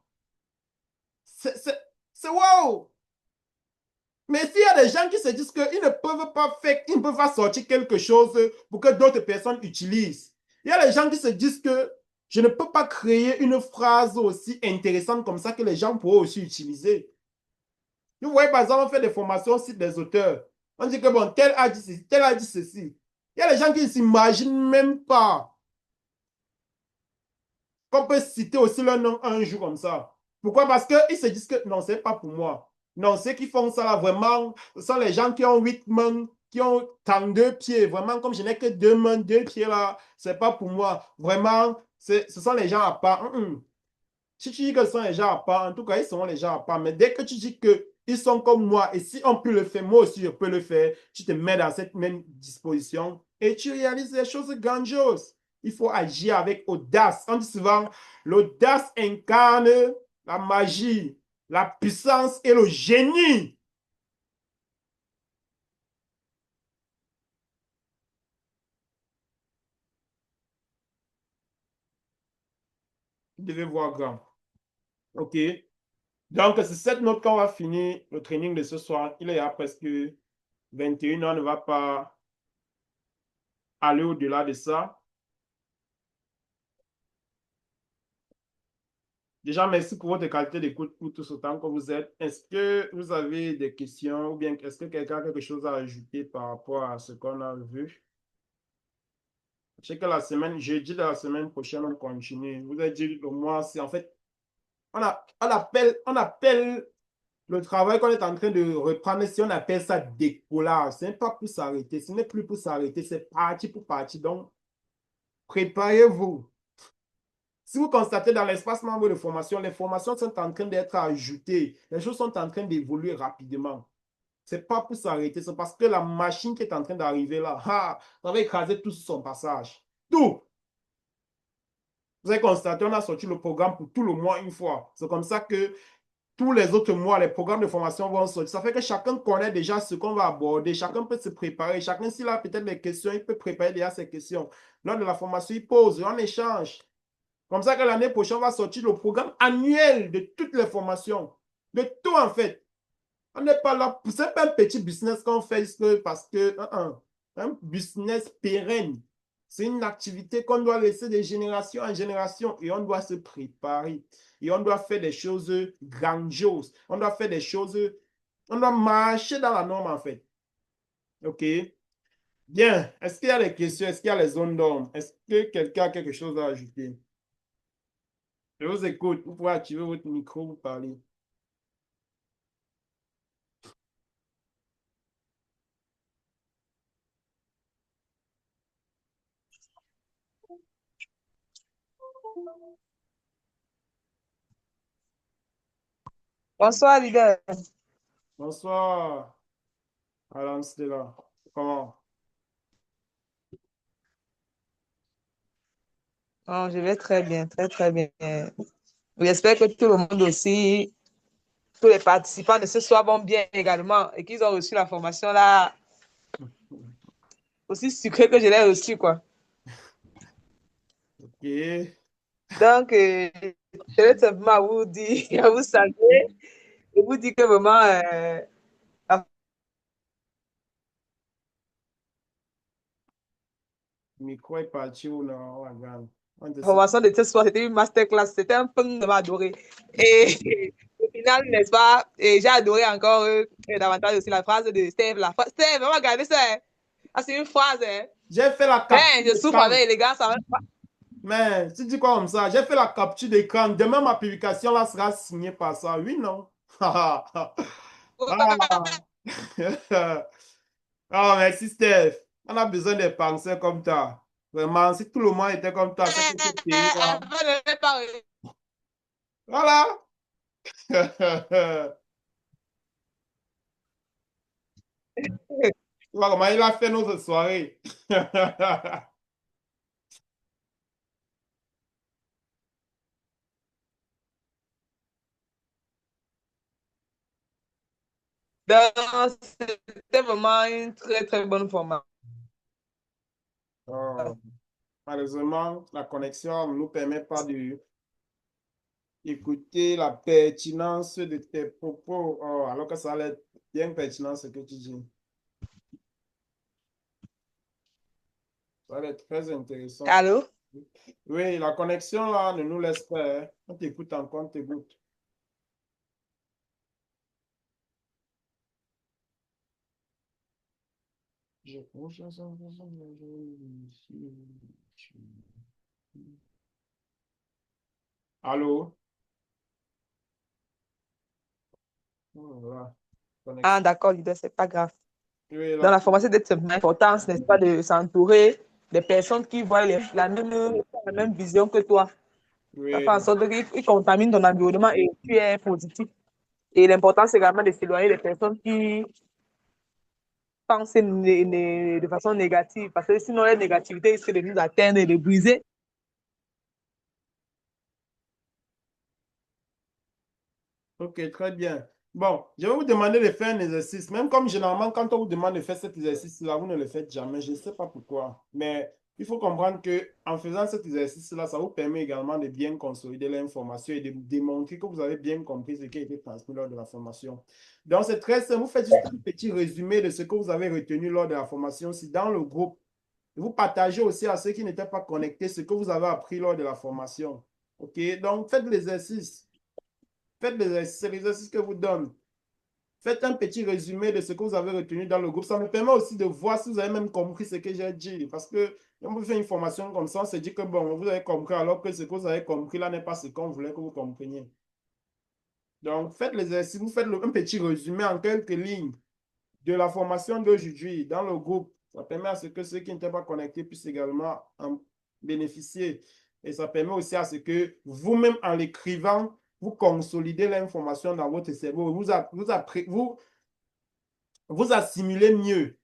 c'est wow! Mais s'il y a des gens qui se disent qu'ils ne peuvent pas faire, ils ne peuvent pas sortir quelque chose pour que d'autres personnes utilisent. Il y a des gens qui se disent que je ne peux pas créer une phrase aussi intéressante comme ça que les gens pourraient aussi utiliser. Vous voyez, par exemple, on fait des formations au site des auteurs. On dit que bon, tel a dit ceci, tel a dit ceci. Il y a des gens qui ne s'imaginent même pas qu'on peut citer aussi leur nom un jour comme ça. Pourquoi? Parce qu'ils se disent que non, c'est pas pour moi. Non, ceux qui font ça là, vraiment, ce sont les gens qui ont 8 mains, qui ont 32 pieds. Vraiment, comme je n'ai que 2 mains, 2 pieds là, c'est pas pour moi. Vraiment, ce sont les gens à part. Si tu dis que ce sont les gens à part, en tout cas, ils seront les gens à part. Mais dès que tu dis qu'ils sont comme moi, et si on peut le faire, moi aussi je peux le faire, tu te mets dans cette même disposition et tu réalises des choses grandioses. Il faut agir avec audace. On dit souvent, l'audace incarne la magie, la puissance et le génie. Vous devez voir grand. OK? Donc, c'est cette note qu'on va finir le training de ce soir. Il est à presque 21 heures, on ne va pas aller au-delà de ça. Déjà, merci pour votre qualité d'écoute pour tout ce temps que vous êtes. Est-ce que vous avez des questions ou bien est-ce que quelqu'un a quelque chose à ajouter par rapport à ce qu'on a vu? Je sais que la semaine, jeudi de la semaine prochaine, on continue. Vous avez dit le mois, c'est en fait, on appelle le travail qu'on est en train de reprendre, si on appelle ça décollage. Ce n'est pas pour s'arrêter, ce n'est plus pour s'arrêter, c'est parti pour partir. Donc, préparez-vous. Si vous constatez dans l'espace membre de formation, les formations sont en train d'être ajoutées. Les choses sont en train d'évoluer rapidement. Ce n'est pas pour s'arrêter, c'est parce que la machine qui est en train d'arriver là, ça va écraser tout sur son passage. Tout. Vous avez constaté, on a sorti le programme pour tout le mois une fois. C'est comme ça que tous les autres mois, les programmes de formation vont sortir. Ça fait que chacun connaît déjà ce qu'on va aborder. Chacun peut se préparer. Chacun, s'il a peut-être des questions, il peut préparer déjà ses questions. Lors de la formation, il pose, on échange. Comme ça que l'année prochaine, on va sortir le programme annuel de toutes les formations. De tout, en fait. On n'est pas là. Ce n'est pas un petit business qu'on fait parce que un business pérenne. C'est une activité qu'on doit laisser de génération en génération et on doit se préparer. Et on doit faire des choses grandioses. On doit faire des choses. On doit marcher dans la norme, en fait. OK? Bien. Est-ce qu'il y a des questions? Est-ce qu'il y a les zones d'ombre? Est-ce que quelqu'un a quelque chose à ajouter? Je vous écoute. Vous pouvez activer votre micro, vous parler. Bonsoir, leader. Bonsoir, Alan Stella. Comment? Oh, je vais très bien, très, très bien. J'espère que tout le monde aussi, tous les participants de ce soir vont bien également et qu'ils ont reçu la formation là aussi sucrée que je l'ai reçue, quoi. Ok. Donc, je vais simplement vous dire, à vous saluer et vous dire que vraiment, la Le micro est parti ou non? Regarde. On te sait. formation de ce soir, c'était une masterclass, c'était un peu de m'adorer. Et au final, n'est-ce pas, et j'ai adoré encore davantage aussi la phrase de Steve. Steve, vraiment, regardez ça. Hein. Ah, c'est une phrase, hein. J'ai fait la Hein, capture je souffre d'écran. avec élégance. Hein. Mais tu dis quoi comme ça? J'ai fait la capture d'écran. Demain, ma publication là sera signée par ça. Oui, non? Ah. Ah, merci, Steph. On a besoin des penseurs comme toi. Vraiment, si tout le monde était comme toi, c'est que ce pays là. Voilà. Tu vois comment il a fait notre soirée. Donc, c'était vraiment une très, très bonne formation. Oh, malheureusement, la connexion ne nous permet pas de écouter la pertinence de tes propos, oh, alors que ça allait être bien pertinent ce que tu dis. Ça allait être très intéressant. Allô? Oui, la connexion là ne nous laisse pas. Hein. On t'écoute encore, on t'écoute. Je... Allô? Oh, voilà. Ah, Connexion. d'accord, leader, c'est pas grave. Oui, Dans la... la formation, c'est l'importance, n'est-ce pas, de s'entourer des personnes qui voient la même vision que toi. Ça fait en oui. sorte qu'ils contaminent ton environnement et tu es positif. Et l'important, c'est également de s'éloigner des personnes qui pensent de façon négative, parce que sinon, la négativité risque de nous atteindre et de briser. Ok, très bien. Bon, je vais vous demander de faire un exercice. Même comme généralement, quand on vous demande de faire cet exercice-là, vous ne le faites jamais. Je ne sais pas pourquoi. Mais il faut comprendre que en faisant cet exercice-là, ça vous permet également de bien consolider l'information et de démontrer que vous avez bien compris ce qui a été transmis lors de la formation. Donc, c'est très simple. Vous faites juste un petit résumé de ce que vous avez retenu lors de la formation. Si dans le groupe, vous partagez aussi à ceux qui n'étaient pas connectés ce que vous avez appris lors de la formation. OK? Donc, faites l'exercice. Faites l'exercice, c'est l'exercice que vous donne. Faites un petit résumé de ce que vous avez retenu dans le groupe. Ça me permet aussi de voir si vous avez même compris ce que j'ai dit. Parce que quand vous faites une formation comme ça, on se dit que bon, vous avez compris, alors que ce que vous avez compris là n'est pas ce qu'on voulait que vous compreniez. Donc, faites l'exercice, vous faites un petit résumé en quelques lignes de la formation d'aujourd'hui dans le groupe. Ça permet à ce que ceux qui n'étaient pas connectés puissent également en bénéficier. Et ça permet aussi à ce que vous-même, en l'écrivant, vous consolidez l'information dans votre cerveau. Vous assimilez mieux.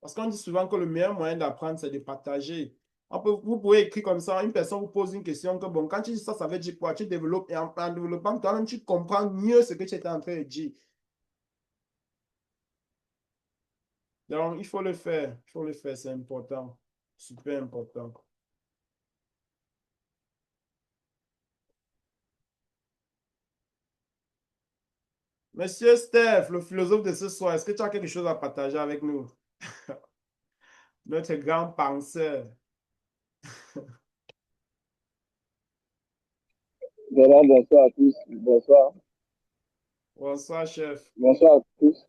Parce qu'on dit souvent que le meilleur moyen d'apprendre, c'est de partager. Vous pouvez écrire comme ça, une personne vous pose une question que, bon, quand tu dis ça, ça veut dire quoi? Tu développes, et en développant, toi-même, tu comprends mieux ce que tu étais en train de dire. Donc, il faut le faire. Il faut le faire, c'est important. Super important. Monsieur Steph, le philosophe de ce soir, est-ce que tu as quelque chose à partager avec nous? Notre grand penseur. Voilà, bonsoir à tous. Bonsoir. Bonsoir, chef. Bonsoir à tous.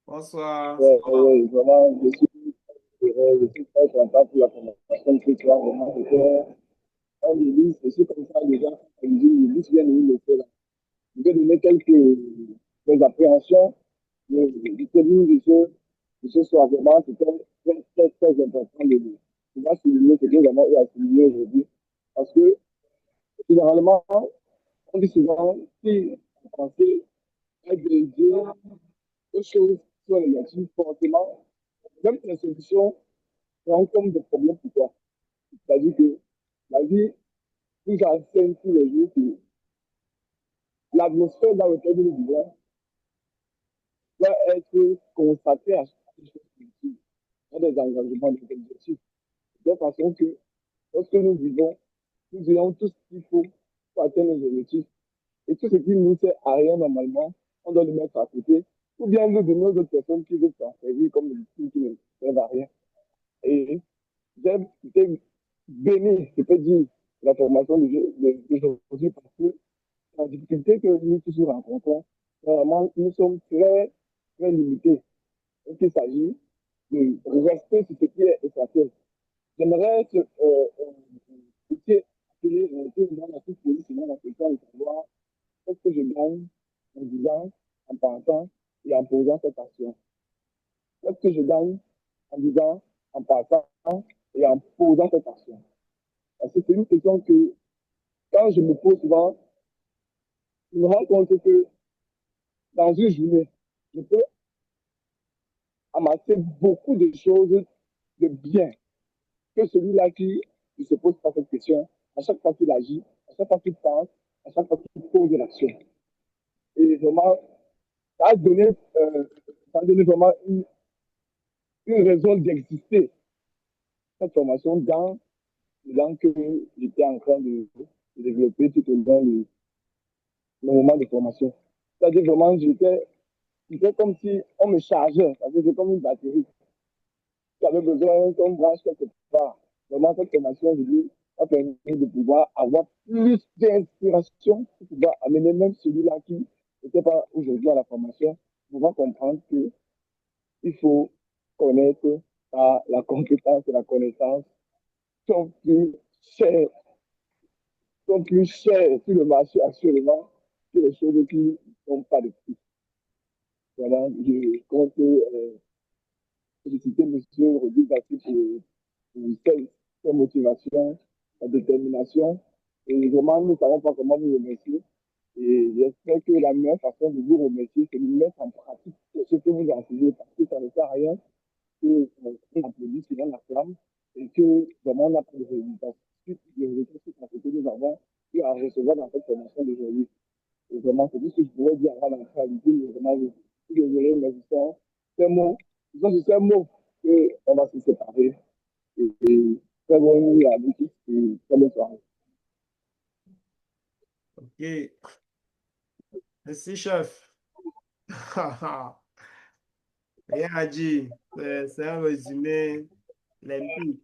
Bonsoir. Vraiment, je suis très content pour la formation que tu as vraiment fait. Un délice, je suis comme ça déjà. Je dis, je viens de nous laisser là. Je vais donner quelques appréhensions du terme de ce soir. Vraiment, c'était très, très, très important de pouvoir souligner ce que vraiment eu à souligner aujourd'hui. Parce que, généralement, On dit souvent, si vous pensez être dédié aux choses qui sont négatives, forcément, même les solutions seront comme des problèmes pour toi. C'est-à-dire que la vie nous enseigne tous les jours que l'atmosphère dans laquelle nous vivons doit être consacrée à des choses positives, à des engagements, des objectifs, de façon que lorsque nous vivons, nous ayons tout ce qu'il faut pour atteindre nos objectifs. Et tout ce qui ne nous sert à rien normalement, on doit le mettre à côté, ou bien le donner aux autres personnes qui veulent s'en servir comme des outils qui ne servent à rien. Et j'ai été béni, je peux dire, de la formation d'aujourd'hui parce que la difficulté que nous tous rencontrons, vraiment, nous sommes très, très limités. Donc, il s'agit de rester sur ce qui est essentiel. J'aimerais appeler dans la toute position dans ce cas de savoir qu'est-ce que je gagne en disant, en pensant et en posant cette action. Qu'est-ce que je gagne en disant, en pensant et en posant cette action. Parce que c'est une question que, quand je me pose souvent, je me rends compte que dans une journée, je peux amasser beaucoup de choses de bien que celui-là qui ne se pose pas cette question, à chaque fois qu'il agit, à chaque fois qu'il pense, à chaque fois qu'il pose l'action. Et vraiment, ça a donné, ça a donné vraiment une raison d'exister, cette formation, dans que j'étais en train de développer tout au long du moment de formation. C'est-à-dire vraiment, c'était comme si on me chargeait, c'est comme une batterie. J'avais besoin qu'on branche quelque part. Vraiment, cette formation, je dis, a permis de pouvoir avoir plus d'inspiration pour pouvoir amener même celui-là qui n'était pas aujourd'hui à la formation, pouvoir comprendre qu'il faut connaître la compétence et la connaissance sont plus chers, sont plus chers sur le marché actuellement que les choses qui ne sont pas de prix. Voilà, je compte féliciter M. Rodrigue pour sa motivation, sa détermination. Et vraiment, nous ne savons pas comment vous remercier. Et j'espère que la meilleure façon de vous remercier, c'est de mettre en pratique ce que vous enseignez, parce que ça ne sert à rien qu'on applaudisse, qu'on l'acclame, et que vraiment on n'a pas de résultats. Les résultats, c'est ce que nous avons eu à recevoir dans cette formation d'aujourd'hui. Et vraiment, c'est tout ce que je pourrais dire avant d'entrer à l'idée, mais vraiment, je suis désolé, mais ce sont ces mots qu'on va se séparer. Et très bonne nuit à vous tous et très bonne soirée. OK. Merci, chef. Rien à dire. C'est un résumé limpide.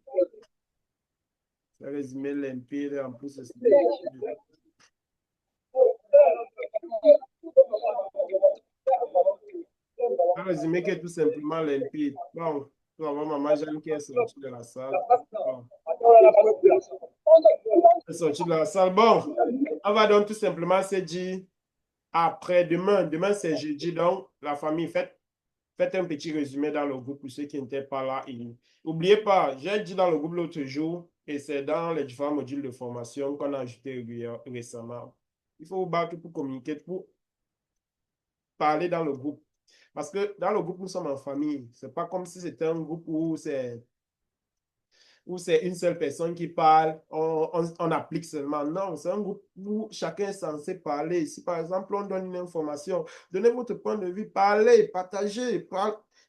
C'est un résumé limpide. En plus, c'est un résumé qui est tout simplement limpide. Bon, tu vas voir maman Jeanne qui est sortie de la salle. Bon, elle est sortie de la salle. Bon, on va donc tout simplement se dire après-demain. Demain, c'est jeudi. Donc, la famille, faites un petit résumé dans le groupe pour ceux qui n'étaient pas là. N'oubliez pas, j'ai dit dans le groupe l'autre jour, et c'est dans les différents modules de formation qu'on a ajouté récemment. Il faut vous battre pour communiquer, pour parler dans le groupe. Parce que dans le groupe, nous sommes en famille. Ce n'est pas comme si c'était un groupe où c'est une seule personne qui parle, on applique seulement. Non, c'est un groupe où chacun est censé parler. Si par exemple, on donne une information, donnez votre point de vue, parlez, partagez.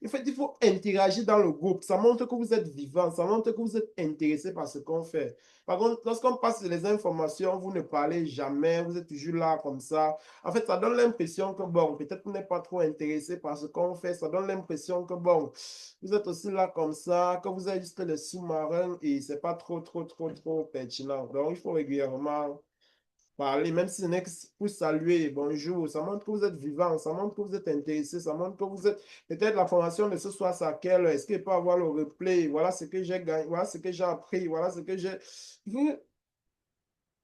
Il faut interagir dans le groupe. Ça montre que vous êtes vivant, ça montre que vous êtes intéressé par ce qu'on fait. Par contre, lorsqu'on passe les informations, vous ne parlez jamais, vous êtes toujours là comme ça. En fait, ça donne l'impression que, bon, peut-être vous n'êtes pas trop intéressé par ce qu'on fait. Ça donne l'impression que, bon, vous êtes aussi là comme ça, que vous êtes juste les sous-marins et c'est pas trop pertinent. Donc, il faut régulièrement parler, même si ce n'est que pour saluer, bonjour. Ça montre que vous êtes vivant, ça montre que vous êtes intéressé, ça montre que vous êtes, peut-être la formation de ce soir, c'est à quelle heure? Est-ce qu'il peut avoir le replay? Voilà ce que j'ai gagné, voilà ce que j'ai appris, voilà ce que j'ai. Vous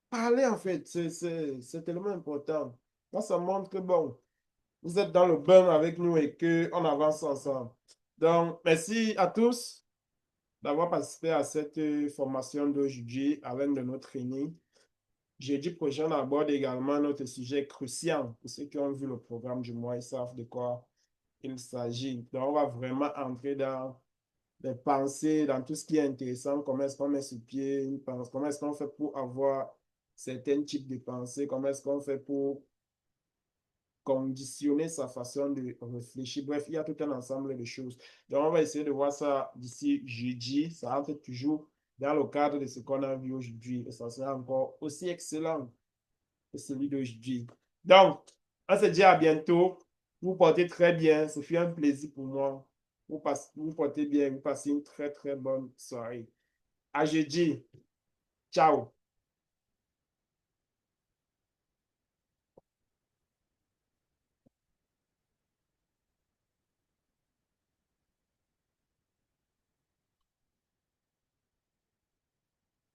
parlez, en fait, c'est tellement important. Moi, ça montre que, bon, vous êtes dans le bain avec nous et qu'on avance ensemble. Donc, merci à tous d'avoir participé à cette formation d'aujourd'hui avec de notre trainee. Jeudi prochain, on aborde également notre sujet crucial. Pour ceux qui ont vu le programme du mois, ils savent de quoi il s'agit. Donc, on va vraiment entrer dans les pensées, dans tout ce qui est intéressant, comment est-ce qu'on met sur pied une pensée, comment est-ce qu'on fait pour avoir certains types de pensées, comment est-ce qu'on fait pour conditionner sa façon de réfléchir. Bref, il y a tout un ensemble de choses. Donc, on va essayer de voir ça d'ici jeudi. Ça entre toujours dans le cadre de ce qu'on a vu aujourd'hui. Et ça sera encore aussi excellent que celui d'aujourd'hui. Donc, on se dit à bientôt. Vous portez très bien. Ce fut un plaisir pour moi. Vous portez bien. Vous passez une très, très bonne soirée. À jeudi. Ciao.